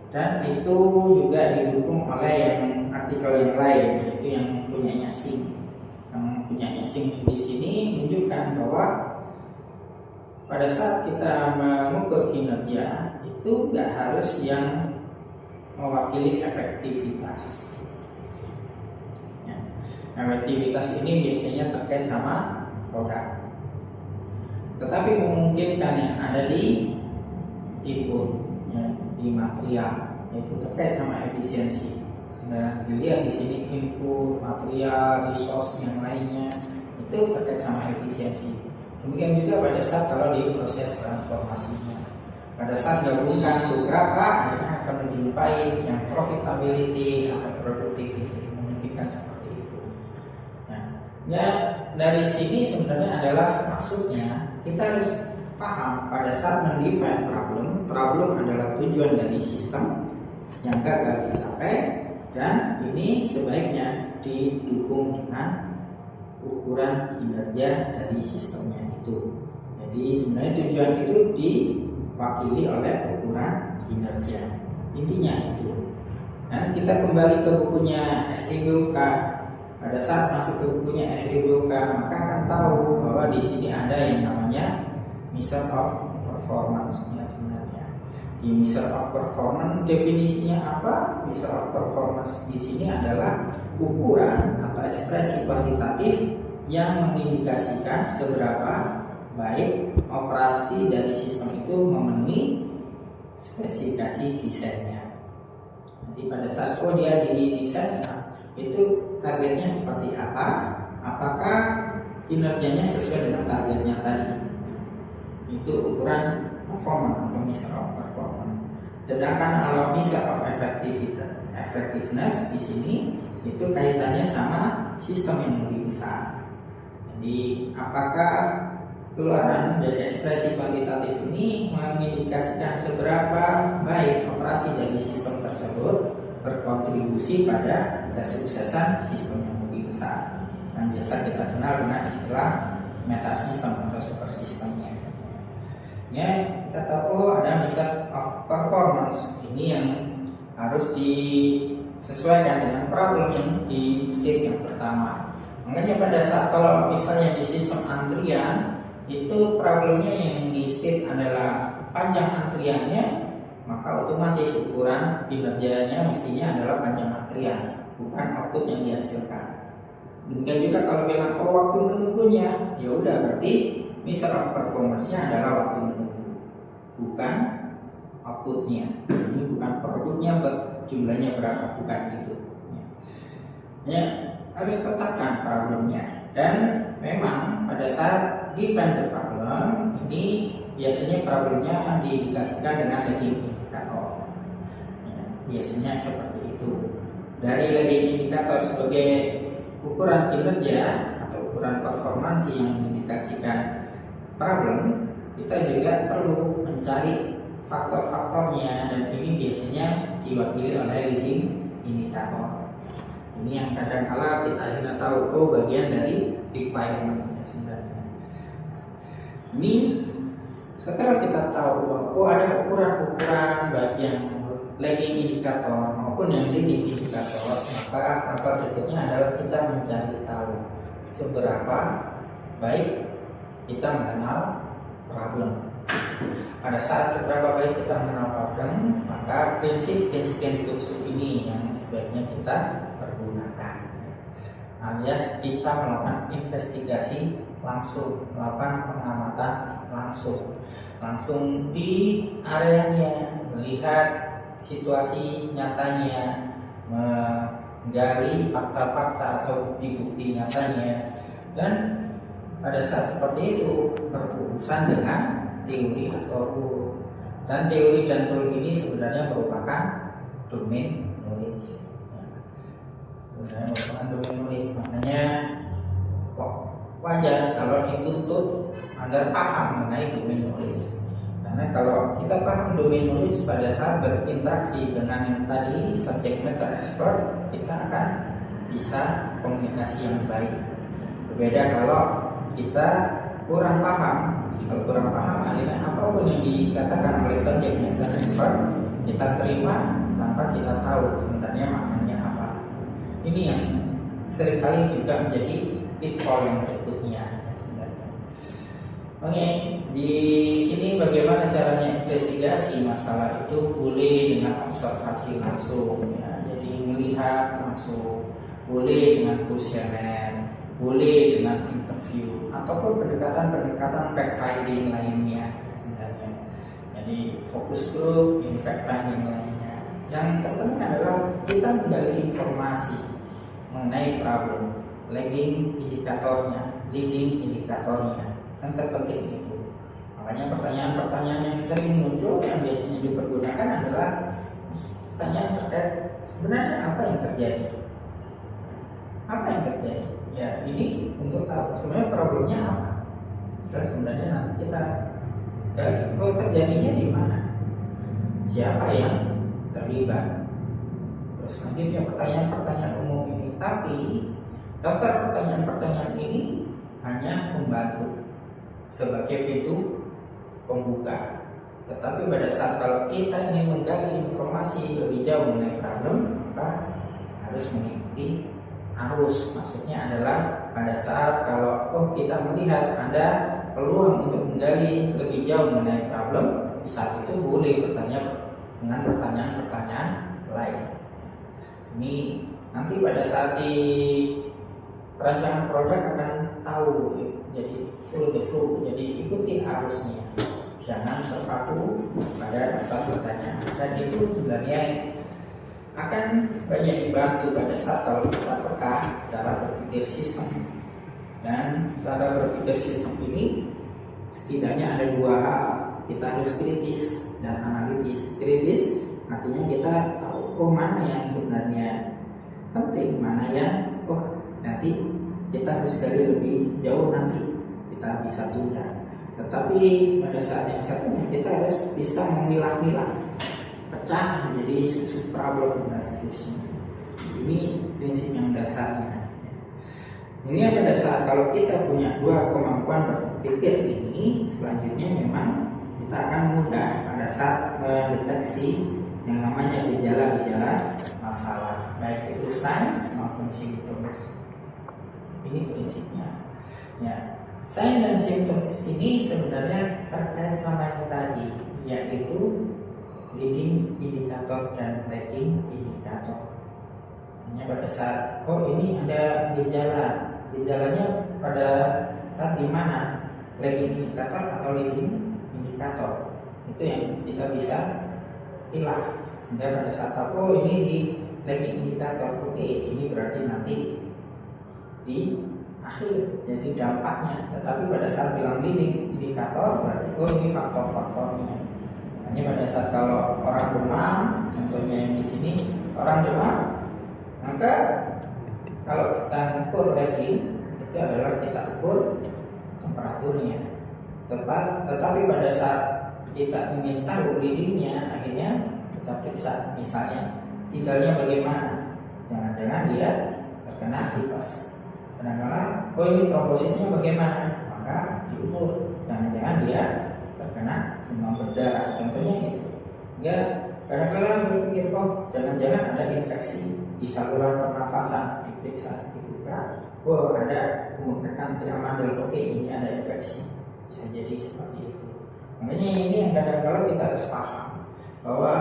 Dan itu juga didukung oleh yang artikel yang lain, yaitu yang punyanya Singh. Yang punyanya Singh di sini menunjukkan bahwa pada saat kita mengukur kinerja itu nggak harus yang mewakili efektivitas. Ya. Efektivitas ini biasanya terkait sama produk, tetapi memungkinkan yang ada di input, ya, di material, yaitu terkait sama efisiensi. Nah, dilihat di sini input, material, resource yang lainnya itu terkait sama efisiensi. Demikian juga pada saat kalau di proses transformasinya, pada saat gabungkan beberapa akhirnya akan menjumpai yang profitability atau productivity, memungkinkan seperti itu. Nah, ya dari sini sebenarnya adalah maksudnya kita harus paham pada saat mendefine problem adalah tujuan dari sistem yang gagal dicapai, dan ini sebaiknya didukung dengan ukuran kinerja dari sistemnya itu. Jadi sebenarnya tujuan itu diwakili oleh ukuran kinerja. Intinya itu. Dan kita kembali ke bukunya SEGOK. Pada saat masuk ke bukunya SEGOK, maka akan tahu bahwa di sini ada yang namanya measure of performance sebenarnya. Di measure of performance definisinya apa? Measure of performance di sini adalah ukuran atau ekspresi kuantitatif yang mengindikasikan seberapa baik operasi dari sistem itu memenuhi spesifikasi desainnya. Jadi pada saat dia didesain, itu targetnya seperti apa? Apakah kinerjanya sesuai dengan targetnya tadi? Itu ukuran performance atau measure of performance. Sedangkan kalau measure of effectiveness di sini itu kaitannya sama sistem yang lebih besar. Jadi apakah keluaran dari ekspresi kuantitatif ini mengindikasikan seberapa baik operasi dari sistem tersebut berkontribusi pada kesuksesan sistem yang lebih besar, yang biasa kita kenal dengan istilah metasistem atau super sistemnya. Ya, kita tahu ada measure of performance ini yang harus disesuaikan dengan problem yang di state yang pertama. Makanya pada saat kalau misalnya di sistem antrian itu problemnya yang di state adalah panjang antriannya, maka otomatis ukuran kinerjanya mestinya adalah panjang antrian, bukan output yang dihasilkan. Demikian juga kalau bilang waktu menunggunya, ya udah berarti measure of performance-nya adalah waktu menunggu, bukan outputnya. Ini bukan produknya jumlahnya berapa, bukan itu. Ya, harus tetapkan problemnya. Dan memang pada saat define the problem ini biasanya problemnya diindikasikan dengan lagging indikator. Ya, biasanya seperti itu. Dari lagging indikator sebagai ukuran kinerja atau ukuran performansi yang mengindikasikan problem, kita juga perlu mencari faktor-faktornya, dan ini biasanya diwakili oleh leading indikator. Ini yang kadang-kala kita akhirnya tahu bagian dari requirement sebenarnya. Ini setelah kita tahu bahwa ada ukuran-ukuran baik yang lagging indikator maupun yang leading indikator, maka apa berikutnya adalah kita mencari tahu seberapa baik kita mengenal problem. pada saat seberapa baik kita mengenal problem, maka prinsip-prinsip yang ditusuk ini yang sebaiknya kita pergunakan. Alias kita melakukan investigasi langsung, melakukan pengamatan langsung di areanya, melihat situasi nyatanya, menggali fakta-fakta atau bukti-bukti nyatanya, dan pada saat seperti itu berurusan dengan teori atau rule. Dan teori dan rule ini sebenarnya merupakan domain knowledge. Sebenarnya merupakan domain knowledge, makanya wajar kalau dituntut agar paham mengenai domain knowledge. Karena kalau kita paham domain knowledge pada saat berinteraksi dengan yang tadi subject matter expert, kita akan bisa komunikasi yang baik. Berbeda kalau kita kurang paham. Kalau kurang paham, akhirnya apapun yang dikatakan oleh subject matter expert kita terima tanpa kita tahu sebenarnya maknanya apa. Ini yang seringkali juga menjadi pitfall yang berikutnya sebenarnya. Oke, di sini bagaimana caranya investigasi masalah itu? Boleh dengan observasi langsung, ya. Jadi melihat langsung, boleh dengan kuesioner, boleh dengan interview, ataupun pendekatan fact finding lainnya sebenarnya. Jadi fokus group, ini fact finding lainnya. Yang terpenting adalah kita menggali informasi mengenai problem, lagging indikatornya, leading indikatornya. Yang terpenting itu. Makanya pertanyaan-pertanyaan yang sering muncul yang biasanya dipergunakan adalah pertanyaan terkait sebenarnya apa yang terjadi. Apa yang terjadi? Ya ini untuk tahu sebenarnya problemnya apa. Terus sebenarnya nanti kita gali, terjadinya di mana, siapa yang terlibat. Terus selanjutnya pertanyaan-pertanyaan umum ini. Tapi daftar pertanyaan-pertanyaan ini hanya membantu sebagai pintu pembuka. Tetapi pada saat kalau kita ingin menggali informasi lebih jauh mengenai problem, maka harus mengikuti arus. Maksudnya adalah pada saat kalau kita melihat ada peluang untuk menggali lebih jauh mengenai problem, di saat itu boleh bertanya dengan pertanyaan-pertanyaan lain. Ini nanti pada saat di perancangan produk akan tahu. Jadi follow the flow, jadi ikuti arusnya, jangan terpaku pada daftar pertanyaan. Dan itu sebenarnya akan banyak dibantu pada saat kalau kita peka cara berpikir sistem. Dan cara berpikir sistem ini setidaknya ada dua hal. Kita harus kritis dan analitis. Kritis artinya kita tahu mana yang sebenarnya penting, mana yang nanti kita harus gali lebih jauh, nanti kita bisa tunda. Tetapi pada saat yang satunya kita harus bisa memilah-milah, pecah menjadi sub problem dan seterusnya. Ini prinsip yang dasarnya. Ini pada saat kalau kita punya dua kemampuan berpikir ini, selanjutnya memang kita akan mudah pada saat mendeteksi yang namanya gejala-gejala masalah, baik itu signs maupun symptoms. Ini prinsipnya. Ya, sign dan symptoms ini sebenarnya terkait sama yang tadi, yaitu leading indikator dan lagging indikator. Hanya pada saat ini ada gejalanya pada saat di mana lagging indikator atau leading indikator, itu yang kita bisa pilih. Dan pada saat ini di lagging indikator, ini berarti nanti di akhir jadi dampaknya. Tetapi pada saat bilang leading indikator berarti ini faktor-faktornya. Hanya pada saat kalau orang demam, contohnya yang di sini orang demam, maka kalau kita ukur lagging itu adalah kita ukur temperaturnya. Tetapi pada saat kita ingin tahu leadingnya, akhirnya kita periksa misalnya tidalnya bagaimana. Jangan-jangan dia terkena tipes. Kadang-kadang ini trombositnya bagaimana, maka diukur. Jangan-jangan dia terkena demam berdarah, contohnya itu. Ya, kadang-kadang berpikir jangan-jangan ada infeksi di saluran pernafasan, diperiksa, dibuka, ada pembengkakan di amandel, ini ada infeksi. Bisa jadi seperti itu. Makanya ini yang kadang-kadang kita harus paham bahwa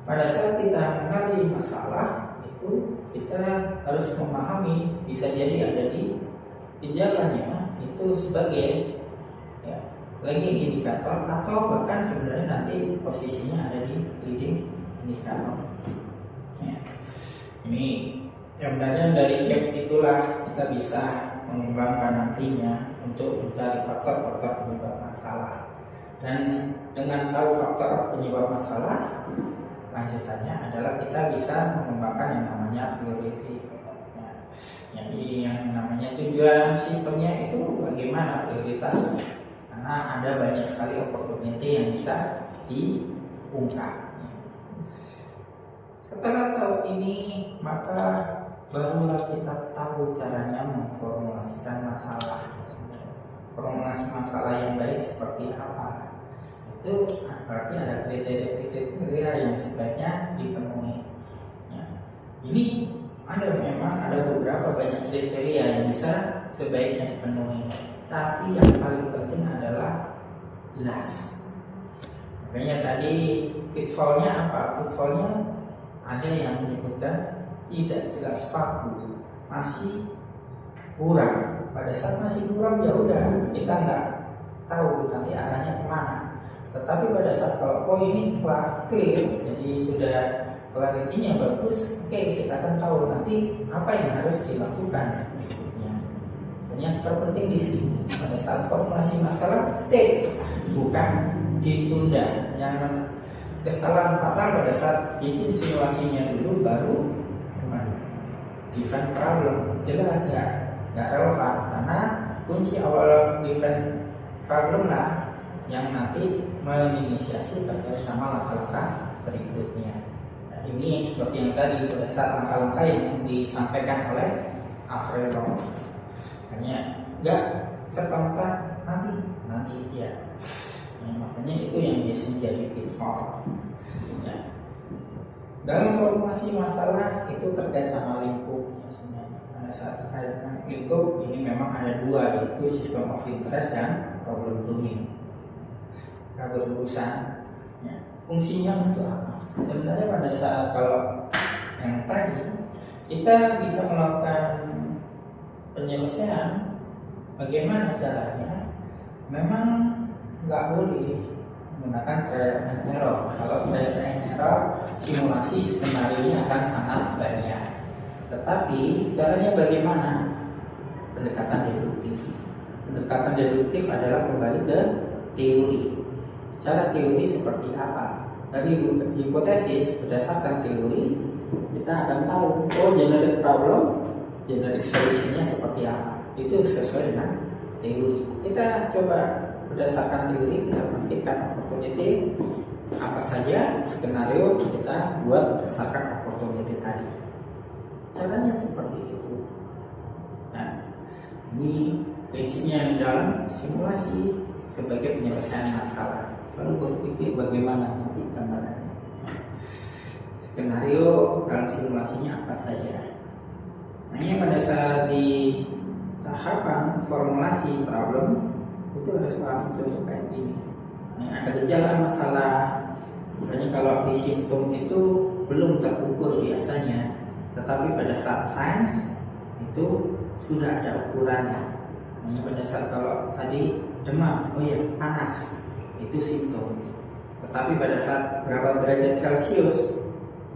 pada saat kita mengenali masalah itu kita harus memahami bisa jadi ada di gejalanya itu sebagai ya, lagging indikator atau bahkan sebenarnya nanti posisinya ada di leading indikator. Ya. Ini sebenarnya dari gap itulah kita bisa mengembangkan nantinya untuk mencari faktor-faktor penyebab masalah. Dan dengan tahu faktor penyebab masalah, lanjutannya adalah kita bisa mengembangkan yang namanya priority. Ya, jadi yang namanya tujuan sistemnya itu bagaimana prioritasnya, karena ada banyak sekali opportunity yang bisa diungkap. Setelah tahu ini, maka barulah kita tahu caranya memformulasikan masalah. Formulasi masalah yang baik seperti apa? Itu berarti ada kriteria yang sebaiknya dipenuhi. Ya. Ini memang ada beberapa banyak kriteria yang bisa sebaiknya dipenuhi. Tapi yang paling penting adalah jelas. Makanya tadi pitfallnya apa? Pitfallnya ada yang menyebutkan tidak jelas vakum, masih kurang. Pada saat masih kurang ya udah kita nggak tahu nanti arahnya kemana. Tetapi pada saat kalau ini telah clear, jadi sudah clarity-nya bagus, oke, kita akan tahu nanti apa yang harus dilakukan berikutnya. Yang terpenting di sini pada saat formulasi masalah stay, bukan ditunda. Yang kesalahan fatal pada saat bikin simulasinya dulu baru define problem, jelas nggak relevan karena kunci awal define problem lah yang nanti menginisiasi terkait sama langkah-langkah berikutnya. Nah, ini seperti yang tadi pada saat langkah-langkah yang disampaikan oleh Avrelov, hanya nggak serta-merta nanti ya. Nah, makanya itu yang biasanya jadi pitfall. Ya. Dalam formulasi masalah itu terkait sama lingkup. Pada saat terkait dengan lingkup ini memang ada dua, yaitu system of interest dan problem domain. Berurusan, ya. Fungsinya untuk apa? Sebenarnya pada saat kalau yang tadi kita bisa melakukan penyelesaian, bagaimana caranya? Memang nggak boleh menggunakan trial and error. Kalau trial and error, simulasi skenario-nya akan sangat banyak. Tetapi caranya bagaimana? Pendekatan deduktif. Pendekatan deduktif adalah kembali ke teori. Cara teori seperti apa? Dari hipotesis berdasarkan teori kita akan tahu generic problem, generic solusinya seperti apa. Itu sesuai dengan teori. Kita coba berdasarkan teori kita praktikkan opportunity apa saja skenario kita buat berdasarkan opportunity tadi. Caranya seperti itu. Nah, ini prinsipnya di dalam simulasi sebagai penyelesaian masalah. Selalu berpikir bagaimana nanti gambarannya. Skenario dalam simulasinya apa saja. Hanya pada saat di tahapan formulasi problem itu harus paham contoh kayak gini. Nah, ada gejala masalah. Makanya kalau di simptom itu belum terukur biasanya, tetapi pada saat sains itu sudah ada ukurannya. Hanya pada saat kalau tadi demam, panas, itu simptom. Tetapi pada saat berapa derajat Celcius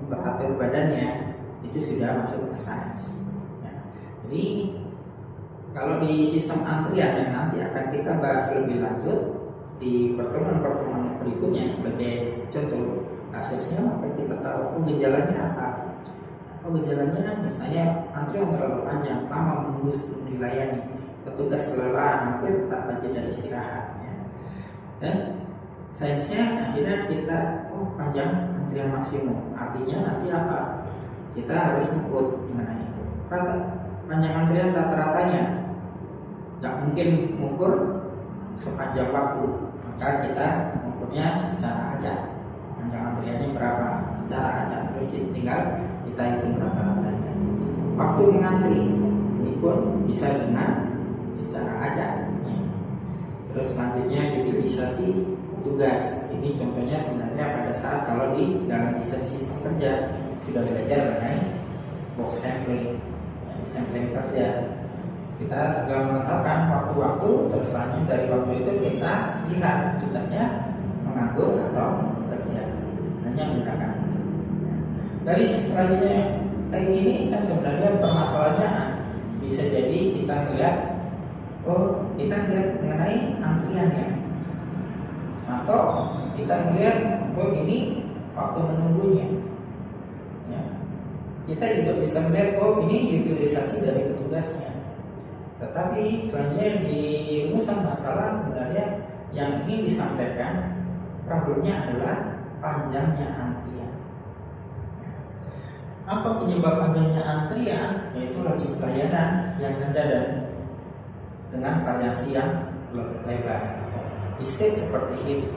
temperatur badannya itu sudah masuk ke sains. Ya. Jadi kalau di sistem antrian yang nanti akan kita bahas lebih lanjut di pertemuan-pertemuan berikutnya sebagai contoh kasusnya, maka kita tahu gejalanya apa. Gejalanya misalnya antrian terlalu panjang, lama menunggu sebelum dilayani, petugas kelelahan, hampir tak baca dari istirahatnya. Dan sainsnya akhirnya kita panjang antrian maksimum. Artinya nanti apa? Kita harus mengukur mengenai itu. Panjang antrian rata-ratanya nggak mungkin mengukur sepanjang waktu, maka kita mengukurnya secara acak. Panjang antriannya berapa? Secara acak. Terus tinggal kita hitung rata-ratanya. Waktu mengantri ini pun bisa dengan secara acak. Terus selanjutnya utilisasi petugas. Ini contohnya sebenarnya pada saat kalau di dalam desain sistem kerja sudah belajar mengenai box sampling, sampling kerja. Kita tinggal menetapkan waktu-waktu, terus selanjutnya dari waktu itu kita lihat tugasnya menganggur atau bekerja, hanya menggunakan itu. Dari selanjutnya kayak gini kan sebenarnya permasalahannya bisa jadi kita lihat, oh kita lihat mengenai antriannya, atau kita melihat oh ini waktu menunggunya. Ya. Kita juga bisa melihat oh ini utilisasi dari petugasnya. Tetapi selanjutnya di rumusan masalah sebenarnya yang ingin disampaikan problemnya adalah panjangnya antrian. Apa penyebab panjangnya antrian? Yaitu laju pelayanan yang rendah dan dengan variasi yang lebar. State seperti itu.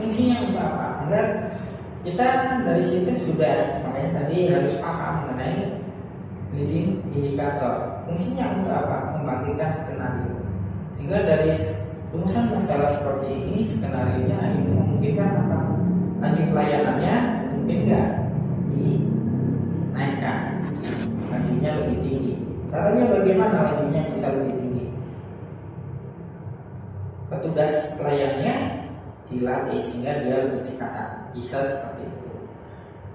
Fungsinya untuk apa? Agar kita dari situ sudah, makanya tadi harus paham mengenai leading indikator. Fungsinya untuk apa? Membangkitkan skenario. Sehingga dari rumusan masalah seperti ini, skenario-nya ini memungkinkan apa? Laju pelayanannya mungkin nggak dinaikkan, lajunya lebih tinggi. Caranya bagaimana lajunya bisa lebih tinggi? Petugas pelayannya dilatih sehingga dia lebih cekatan, bisa seperti itu.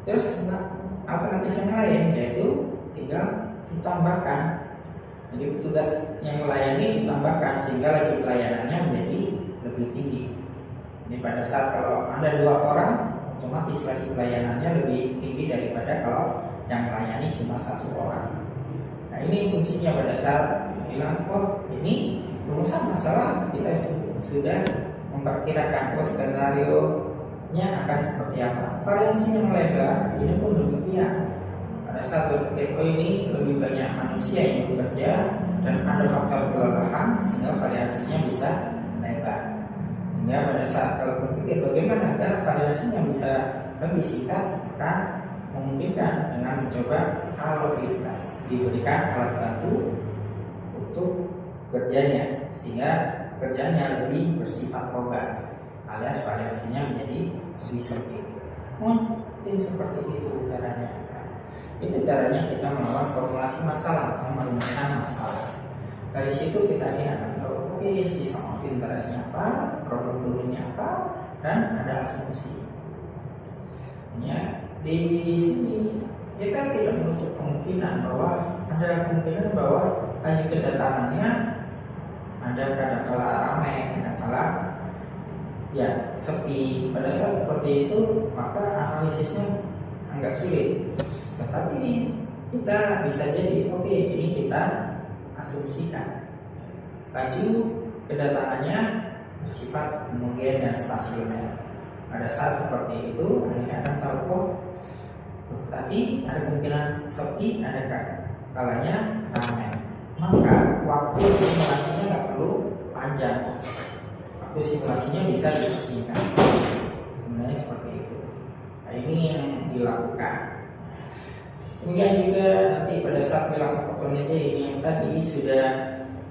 Terus alternatif yang lain yaitu tinggal ditambahkan. Jadi petugas yang melayani ditambahkan sehingga laju pelayanannya menjadi lebih tinggi. Ini pada saat kalau ada 2 orang, otomatis laju pelayanannya lebih tinggi daripada kalau yang melayani cuma 1 orang. Nah ini fungsinya pada saat bilang, oh ini rumusan masalah kita sudah memperkirakan oh skenario-nya akan seperti apa. Variasi yang lebar ini pun demikian. Pada saat berpikir oh ini lebih banyak manusia yang bekerja dan ada faktor kelelahan sehingga variasinya bisa lebar. Sehingga pada saat kalau berpikir bagaimana agar variasinya bisa lebih singkat, maka memungkinkan dengan mencoba kalau diberikan alat bantu untuk kerjanya sehingga kerjanya lebih bersifat robust alias variasinya menjadi lebih sempit. Mungkin seperti itu caranya. Itu caranya kita melakukan formulasi masalah atau merumuskan masalah. Dari situ kita akan tahu oke, sistem of interest-nya apa, problem dulunya apa, dan ada asumsi. Ya, di sini kita tidak menutup kemungkinan bahwa laju kedatangannya ada kadangkala ramai, kadangkala ya sepi. Pada saat seperti itu maka analisisnya agak sulit. Tetapi kita bisa jadi oke, ini kita asumsikan laju kedatangannya bersifat homogen dan stasioner. Pada saat seperti itu akhirnya akan tahu oh tadi ada kemungkinan sepi, ada kalanya ramai. Maka waktu simulasinya nggak perlu panjang, waktu simulasinya bisa dipersingkat. Sebenarnya seperti itu. Nah, ini yang dilakukan. Kemudian juga nanti pada saat bilang opportunity ini yang tadi sudah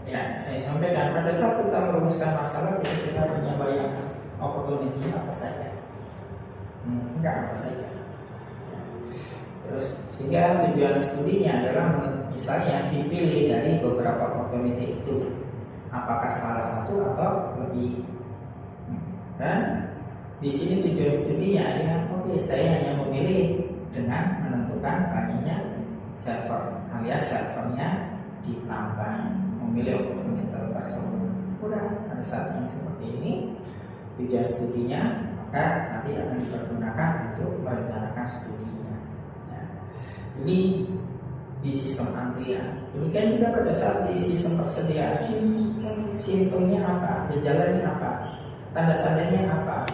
ya saya sampaikan, pada saat kita merumuskan masalah kita sudah punya banyak opportunity apa saja, enggak apa saja. Terus sehingga tujuan studinya adalah misalnya dipilih dari beberapa opportunity itu apakah salah satu atau lebih. Dan di sini tujuan studinya adalah oke, saya hanya memilih dengan menentukan banyaknya server alias servernya ditambah, memilih opportunity tersebut. Udah pada saat yang seperti ini tujuan studinya maka nanti akan dipergunakan untuk merencanakan studinya. Ya. Ini di sistem antrian. Demikian juga pada saat di sistem persediaan, simptomnya apa, gejalanya apa, tanda-tandanya apa.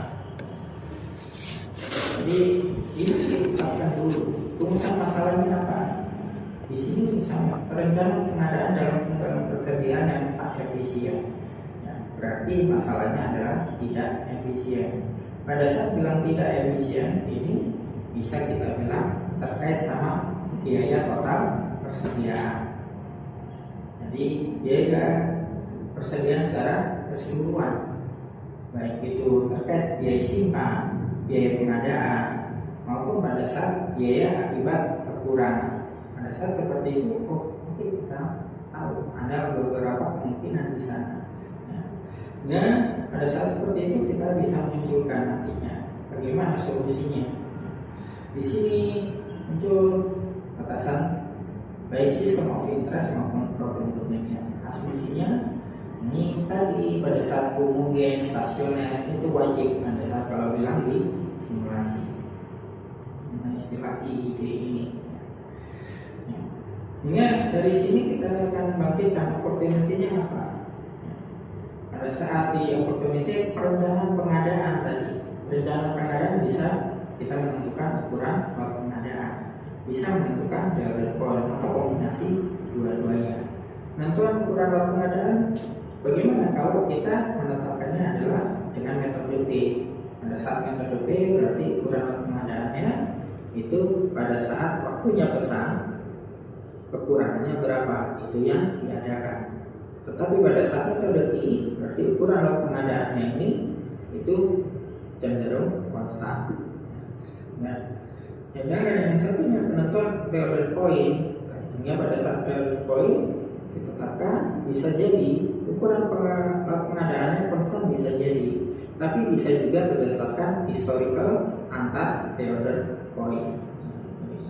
Jadi ini ditetapkan dulu rumusan masalahnya apa. Di sini misalnya perencanaan pengadaan dalam persediaan yang tak efisien. Ya, berarti masalahnya adalah tidak efisien. Pada saat bilang tidak efisien ini bisa kita bilang terkait sama biaya total persediaan. Jadi biaya persediaan secara keseluruhan. baik itu terkait biaya simpan, biaya pengadaan, maupun pada saat biaya akibat kekurangan. Pada saat seperti itu, oke, kita tahu ada beberapa kemungkinan di sana. Nah, pada saat seperti itu kita bisa munculkan nantinya bagaimana solusinya. Di sini muncul batasan baik sistem of interest maupun problem domainnya. Asumsinya ini tadi pada saat homogen stasioner itu wajib pada saat kalau bilang di simulasi. Nah, istilah IID ini. Hingga dari sini kita akan bangkitkan opportunity-nya apa? Pada saat di opportunity perencanaan pengadaan tadi, perencanaan pengadaan bisa kita menentukan ukuran lot pengadaan, bisa menentukan delta point atau kombinasi dua-duanya. Penentuan ukuran lot pengadaan bagaimana kalau kita menetapkannya adalah dengan metode B? Pada saat metode B berarti ukuran lot pengadaannya itu pada saat waktunya pesan kekurangannya berapa, itu yang diadakan. Tetapi pada saat metode I berarti ukuran lot pengadaannya ini itu cenderung konstan. Nah, sedangkan yang satunya penentuan reorder point, hingga pada saat reorder point ditetapkan bisa jadi ukuran lot pengadaannya konstan, bisa jadi, tapi bisa juga berdasarkan historical antar reorder point.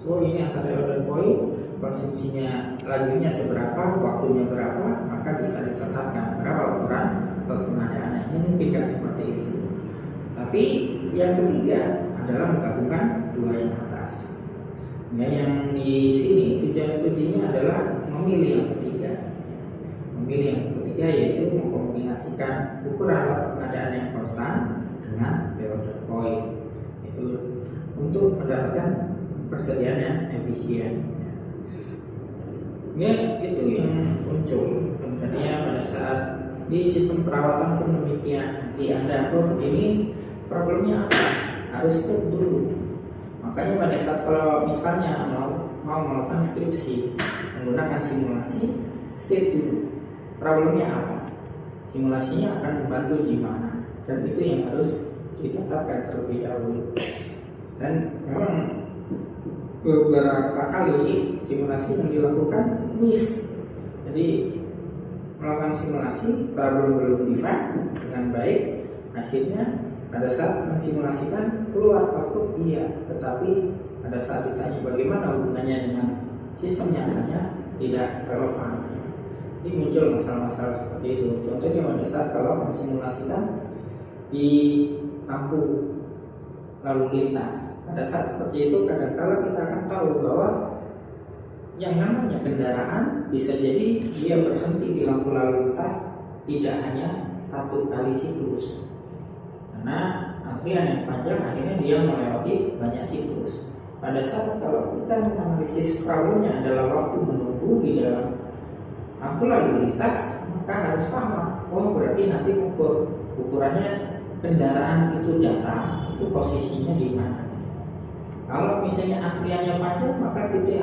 Oh, ini antar reorder point, konsumsinya lajunya seberapa, waktunya berapa, maka bisa ditetapkan berapa ukuran lot pengadaannya. Memungkinkan seperti itu. Tapi yang ketiga adalah menggabungkan dua yang atas. Ya, yang di sini tujuan studinya adalah memilih yang ketiga. Memilih yang ketiga yaitu mengkombinasikan ukuran lot pengadaan yang konstan dengan reorder point. Itu untuk mendapatkan persediaan yang efisien. Ya, itu yang muncul sebenarnya pada saat di sistem perawatan pun demikian. Di Anda ini problemnya apa? Harus step dulu. Makanya pada saat kalau misalnya mau melakukan skripsi menggunakan simulasi, step dulu. Problemnya apa? Simulasinya akan membantu di mana? Dan itu yang harus ditetapkan terlebih dahulu. Dan memang beberapa kali simulasi yang dilakukan miss. Jadi melakukan simulasi problem belum define dengan baik, akhirnya pada saat mensimulasikan keluar output iya, tetapi pada saat ditanya bagaimana hubungannya dengan sistem nyatanya tidak relevan. Jadi muncul masalah-masalah seperti itu. Contohnya pada saat kalau mensimulasikan di lampu lalu lintas, pada saat seperti itu kadang-kala kita akan tahu bahwa yang namanya kendaraan bisa jadi dia berhenti di lampu lalu lintas tidak hanya satu kali siklus, karena antrian yang panjang akhirnya dia melewati banyak siklus. Pada saat kalau kita menganalisis problemnya adalah waktu menunggu di dalam lampu lalu lintas, maka harus paham, oh berarti nanti ukurannya kendaraan itu datang itu posisinya di mana. Kalau misalnya antriannya panjang, maka titik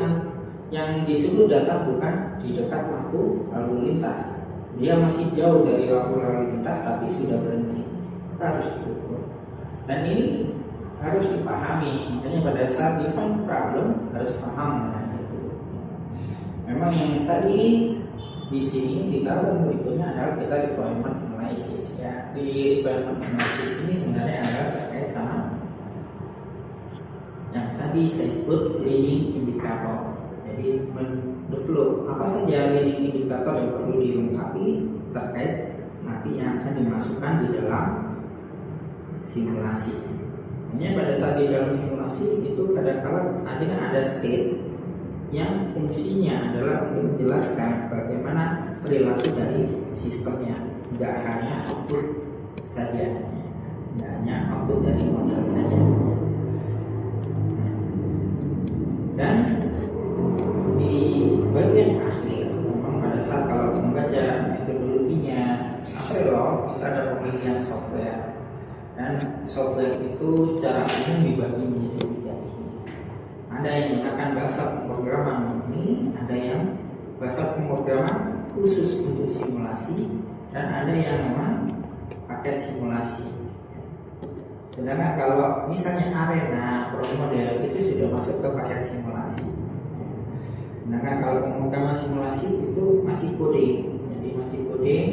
yang disuruh datang bukan di dekat lampu lalu lintas, dia masih jauh dari lampu lalu lintas tapi sudah berhenti, maka harus diukur. Dan ini harus dipahami. Makanya pada saat define problem harus paham mengenai itu. Memang yang tadi di sini di tahun berikutnya adalah kita requirement analysis ya. Di requirement analysis ini sebenarnya adalah terkait sama yang tadi saya sebut leading indicator. Jadi mendevelop apa saja leading indicator yang perlu dilengkapi terkait nanti yang akan dimasukkan di dalam simulasi. Hanya pada saat di dalam simulasi itu kadang-kala akhirnya ada state yang fungsinya adalah untuk menjelaskan bagaimana perilaku dari sistemnya, tidak hanya output saja, tidak hanya output dari model saja. Dan di bagian akhir, memang pada saat kalau membaca metodologinya Apello, itu ada pemilihan software, dan software itu secara umum dibagi menjadi tiga ini. Ada yang menggunakan bahasa pemrograman murni, ada yang bahasa pemrograman khusus untuk simulasi, dan ada yang memang paket simulasi. Sedangkan kalau misalnya arena pro model itu sudah masuk ke paket simulasi. Sedangkan kalau pemrograman simulasi itu masih coding, jadi masih coding,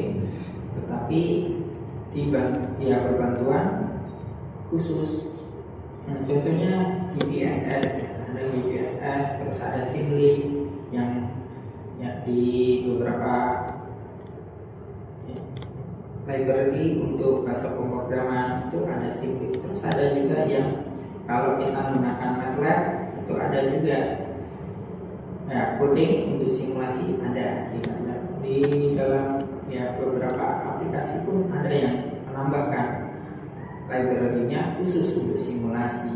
tetapi berbantuan khusus. Nah, contohnya GPSS, ada GPSS, terus ada Simulink yang di beberapa library untuk bahasa pemrograman itu ada Simulink. Terus ada juga yang kalau kita menggunakan MATLAB itu ada juga coding untuk simulasi ada di MATLAB. Di dalam beberapa aplikasi pun ada yang menambahkan library-nya khusus untuk simulasi.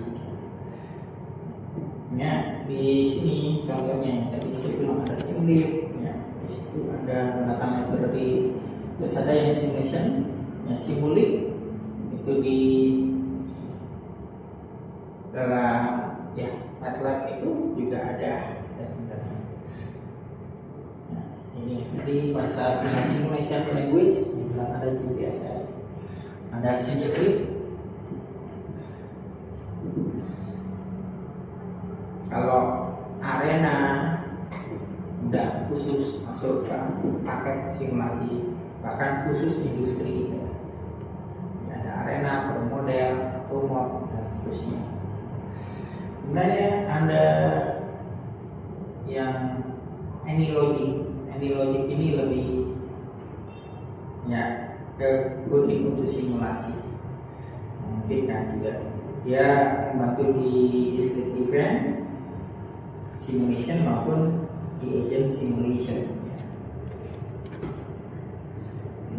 Ya, di sini contohnya yang tadi saya bilang ada Simulink, ya, di situ ada menggunakan library. Terus ada yang simulation, yang Simulink itu di dalam MATLAB itu juga ada ya, sebenarnya. Nah, ini jadi pada saat punya simulation language dibilang ada GPSS, ada SimScript. Kalau arena udah khusus masuk ke paket simulasi, bahkan khusus industri, ada arena, pro model, automod dan seterusnya. Sebenarnya ada yang AnyLogic ini lebih ke coding untuk simulasi. Mungkin kan juga dia membantu di discrete event simulation maupun di agent simulation.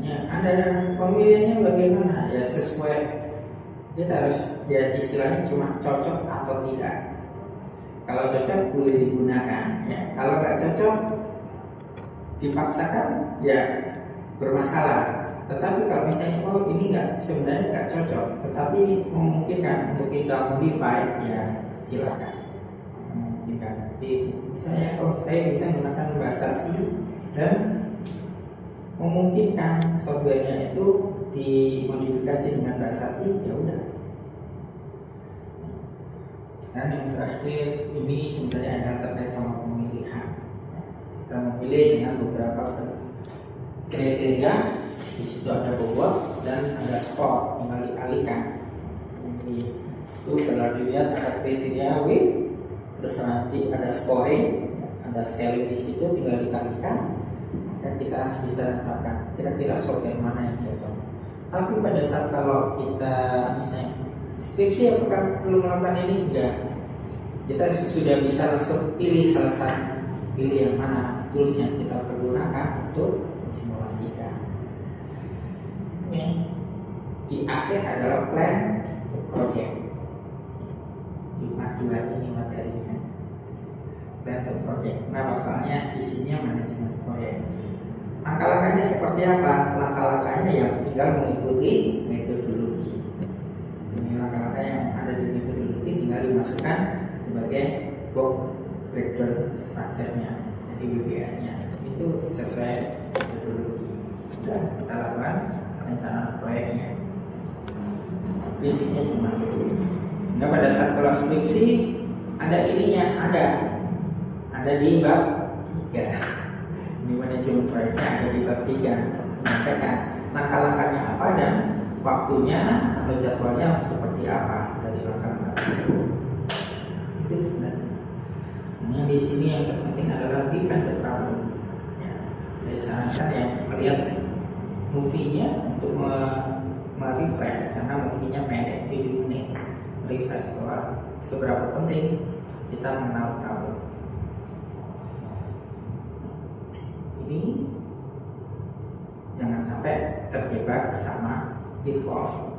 Ada pemilihannya bagaimana? Ya sesuai, kita harus istilahnya cuma cocok atau tidak. Kalau cocok boleh digunakan, ya. Kalau nggak cocok dipaksakan ya bermasalah. Tetapi kalau misalnya ini sebenarnya nggak cocok, tetapi memungkinkan untuk kita modify, ya silakan. Memungkinkan. Jadi misalnya kalau saya bisa menggunakan bahasa C dan memungkinkan softwarenya itu dimodifikasi dengan bahasa C, ya udah. Dan yang terakhir ini sebenarnya ada terkait sama pemilihan. Kita memilih dengan beberapa kriteria. Di situ ada bobot dan ada skor, tinggal dikalikan. Jadi itu kalau dilihat ada kriteria width, terus nanti ada scoring, ada scaling di situ, tinggal dikalikan. Dan kita harus bisa menetapkan kira-kira software mana yang cocok. Tapi pada saat kalau kita misalnya skripsi apakah perlu melakukan ini? Enggak. Kita sudah bisa langsung pilih salah satu, pilih yang mana tools yang kita pergunakan untuk mensimulasikan. Di akhir adalah plan untuk project. Cuma dua ini materinya. Plan untuk project. Kenapa? Soalnya isinya manajemen proyek. Langkah-langkahnya seperti apa? Langkah-langkahnya yang tinggal mengikuti metodologi. Ini langkah-langkah yang ada di metodologi tinggal dimasukkan sebagai work breakdown structure-nya, jadi WBS-nya. Itu sesuai metodologi. Sudah kita lakukan rencana proyeknya. Prinsipnya cuma itu. Nah, pada saat kelas skripsi ada ininya, ada di bab 3. Ini manajemen proyeknya ada di bab 3. Menyampaikan langkah-langkahnya apa dan waktunya atau jadwalnya seperti apa dari langkah-langkah tersebut. Itu sebenarnya. Yang di sini yang terpenting adalah define the problem. Ya, saya sarankan yang melihat movie-nya untuk merefresh, karena movie-nya pendek 7 menit. Refresh bahwa seberapa penting kita mengenal problem. Ini jangan sampai terjebak sama default.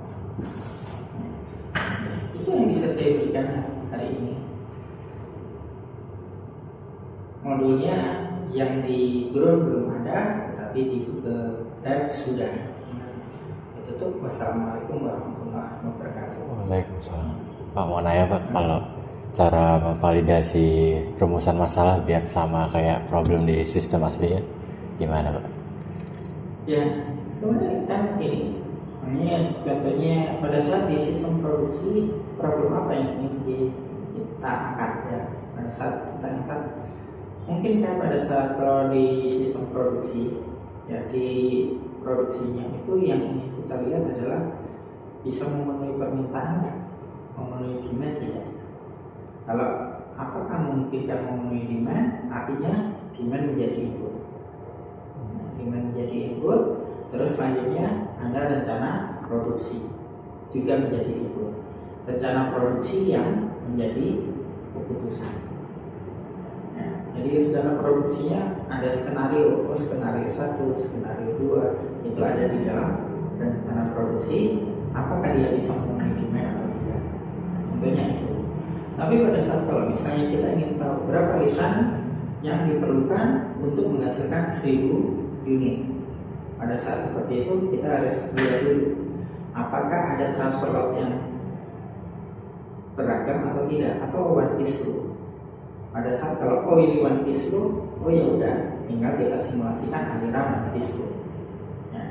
Itu yang bisa saya berikan hari ini. Modulnya yang di Ground belum ada, tetapi di Google Drive sudah. Itu tuh. Wassalamualaikum warahmatullahi wabarakatuh. Waalaikumsalam. Pak, mau nanya Pak, kalau cara validasi rumusan masalah biar sama kayak problem di sistem aslinya gimana Pak? Ya, sebenarnya kan ini Ini contohnya pada saat di sistem produksi, problem apa yang ingin kita angkat ya pada saat kita angkat. Mungkin kan pada saat kalau di sistem produksi, ya di produksinya itu yang ingin kita lihat adalah bisa memenuhi permintaan nggak, memenuhi demand tidak. Kalau apakah memungkinkan memenuhi demand, artinya demand menjadi input. Demand menjadi input, terus selanjutnya Anda rencana produksi juga menjadi input. Rencana produksi yang menjadi keputusan. Nah, jadi rencana produksinya ada skenario, skenario 1, skenario 2 itu ada di dalam rencana produksi. Apakah dia bisa memenuhi demand atau tidak? Tentunya itu. Tapi pada saat kalau misalnya kita ingin tahu berapa lisan yang diperlukan untuk menghasilkan 1000 unit, pada saat seperti itu kita harus lihat dulu apakah ada transfer lot yang beragam atau tidak, atau one piece rule. Pada saat kalau ini one piece rule, ya udah tinggal kita simulasikan aliran one piece rule. Ya.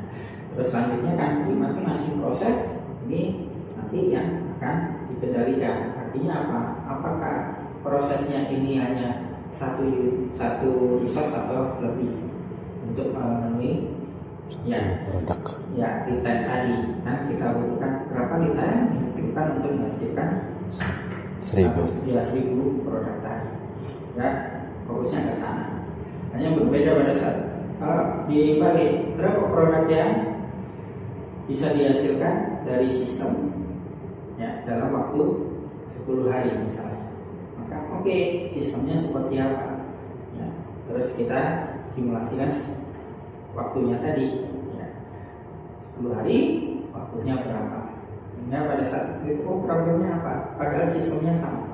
Terus selanjutnya kan di masing-masing proses ini nanti yang akan dikendalikan. Artinya apa? Apakah prosesnya ini hanya satu resource atau lebih untuk memenuhi produk. Ya, lead time tadi kan kita butuhkan berapa lead time yang dibutuhkan untuk menghasilkan 1000 produk tadi. Ya, fokusnya ke sana. Hanya berbeda pada saat kalau dibalik berapa produk yang bisa dihasilkan dari sistem ya dalam waktu 10 hari misalnya. Maka oke, sistemnya seperti apa? Ya, terus kita simulasikan waktunya tadi ya. 10 hari waktunya berapa. Nah pada saat itu problemnya apa? Padahal sistemnya sama,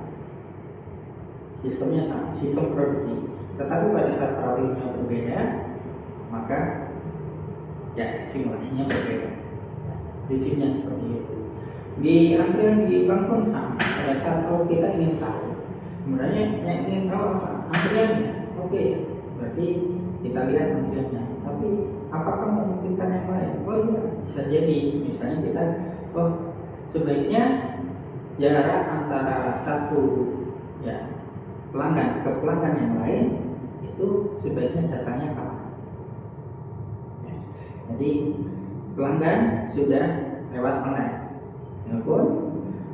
sistem produksi. Tetapi pada saat problemnya berbeda, maka ya simulasinya berbeda. Prinsipnya seperti itu. Di antrian di bank pun sama. Pada saat kita ingin tahu, sebenarnya yang ingin tahu apa? Antriannya. Oke, berarti kita lihat antriannya. Tapi apakah memungkinkan yang lain? Oh iya, bisa jadi. Misalnya kita, sebaiknya jarak antara satu ya pelanggan ke pelanggan yang lain itu sebaiknya datangnya kapan? Jadi pelanggan sudah lewat online, telepon,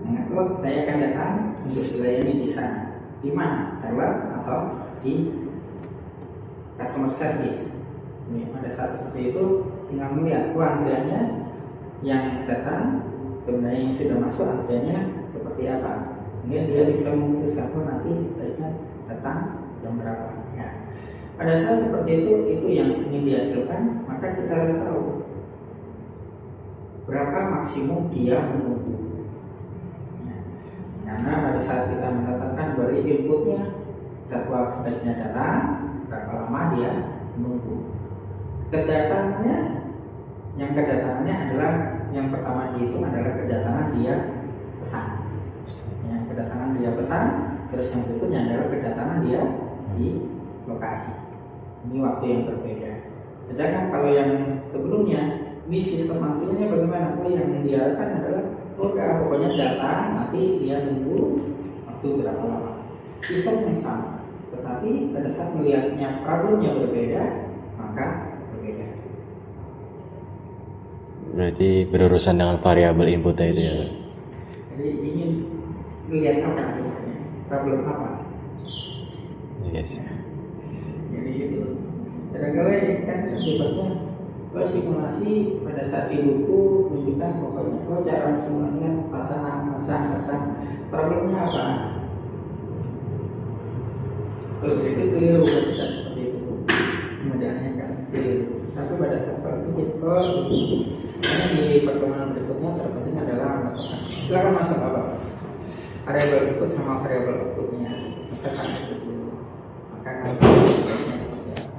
mengaku saya akan datang untuk dilayani di sana. Di mana? Teller atau di customer service. Pada saat seperti itu tinggal melihat antriannya yang datang sebenarnya yang sudah masuk antriannya seperti apa. Kemudian dia bisa memutuskan nanti sebaiknya datang jam berapa. Ya. Pada saat seperti itu yang ingin dihasilkan, maka kita harus tahu berapa maksimum dia menunggu. Ya. Karena pada saat kita menetapkan beri inputnya jadwal sebaiknya datang, berapa lama dia menunggu. Kedatangannya adalah yang pertama dihitung adalah kedatangan dia pesan. Ya, kedatangan dia pesan, terus yang berikutnya adalah kedatangan dia di lokasi. Ini waktu yang berbeda. Sedangkan kalau yang sebelumnya ini sistem antriannya bagaimana? Yang diharapkan adalah pokoknya datang, nanti dia nunggu waktu berapa lama. Sistem yang sama, tetapi pada saat melihatnya problemnya berbeda, maka berbeda. Berarti berurusan dengan variabel inputnya itu ya. Jadi ingin lihat apa problem apa. Yes. Jadi itu. Kadang-kadang kan akibatnya simulasi pada saat di buku menunjukkan pokoknya cara simulasinya pasang. Problemnya apa? Terus itu keliru pada saat seperti itu. Kemudiannya kan keliru. Tapi pada saat itu karena di pertemuan berikutnya terpenting adalah menetapkan. Silakan masuk Bapak. Variabel input sama variabel outputnya. Kita kan itu dulu. Maka nanti seperti apa?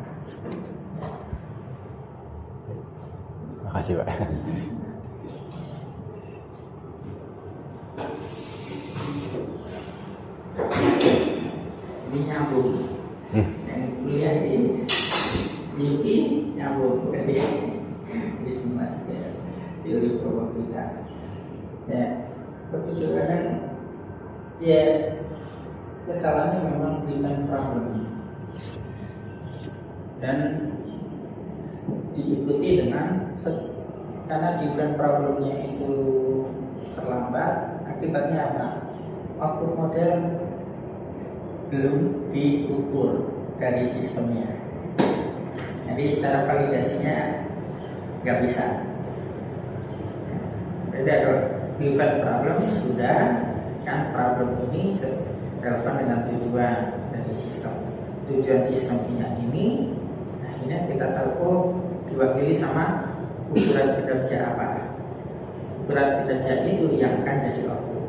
Makasih Pak. Ini nyambung. Yang kuliah di UI nyambung bukan di simulasi. teori probabilitas. Ya, seperti itu kadang ya kesalahannya memang define problem dan diikuti dengan karena define problemnya itu terlambat, akibatnya apa? Output model belum diukur dari sistemnya, jadi cara validasinya nggak bisa. Beda kalau define problem sudah kan, problem ini relevan dengan tujuan dari sistem. Tujuan sistemnya ini akhirnya kita tahu, oh diwakili sama ukuran kinerja apa. Ukuran kinerja itu yang akan jadi output.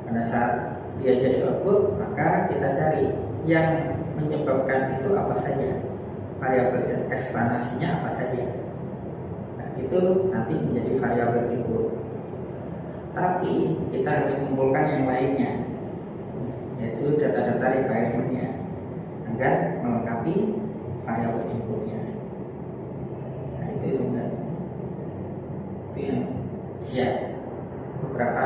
Pada saat dia jadi output, maka kita cari yang menyebabkan itu apa saja, variabel eksplanasinya apa saja. Nah, itu nanti menjadi variabel input. Tapi kita harus mengumpulkan yang lainnya, yaitu data-data requirement-nya, agar melengkapi variabel inputnya. Nah, itu sebenarnya itu yang ya beberapa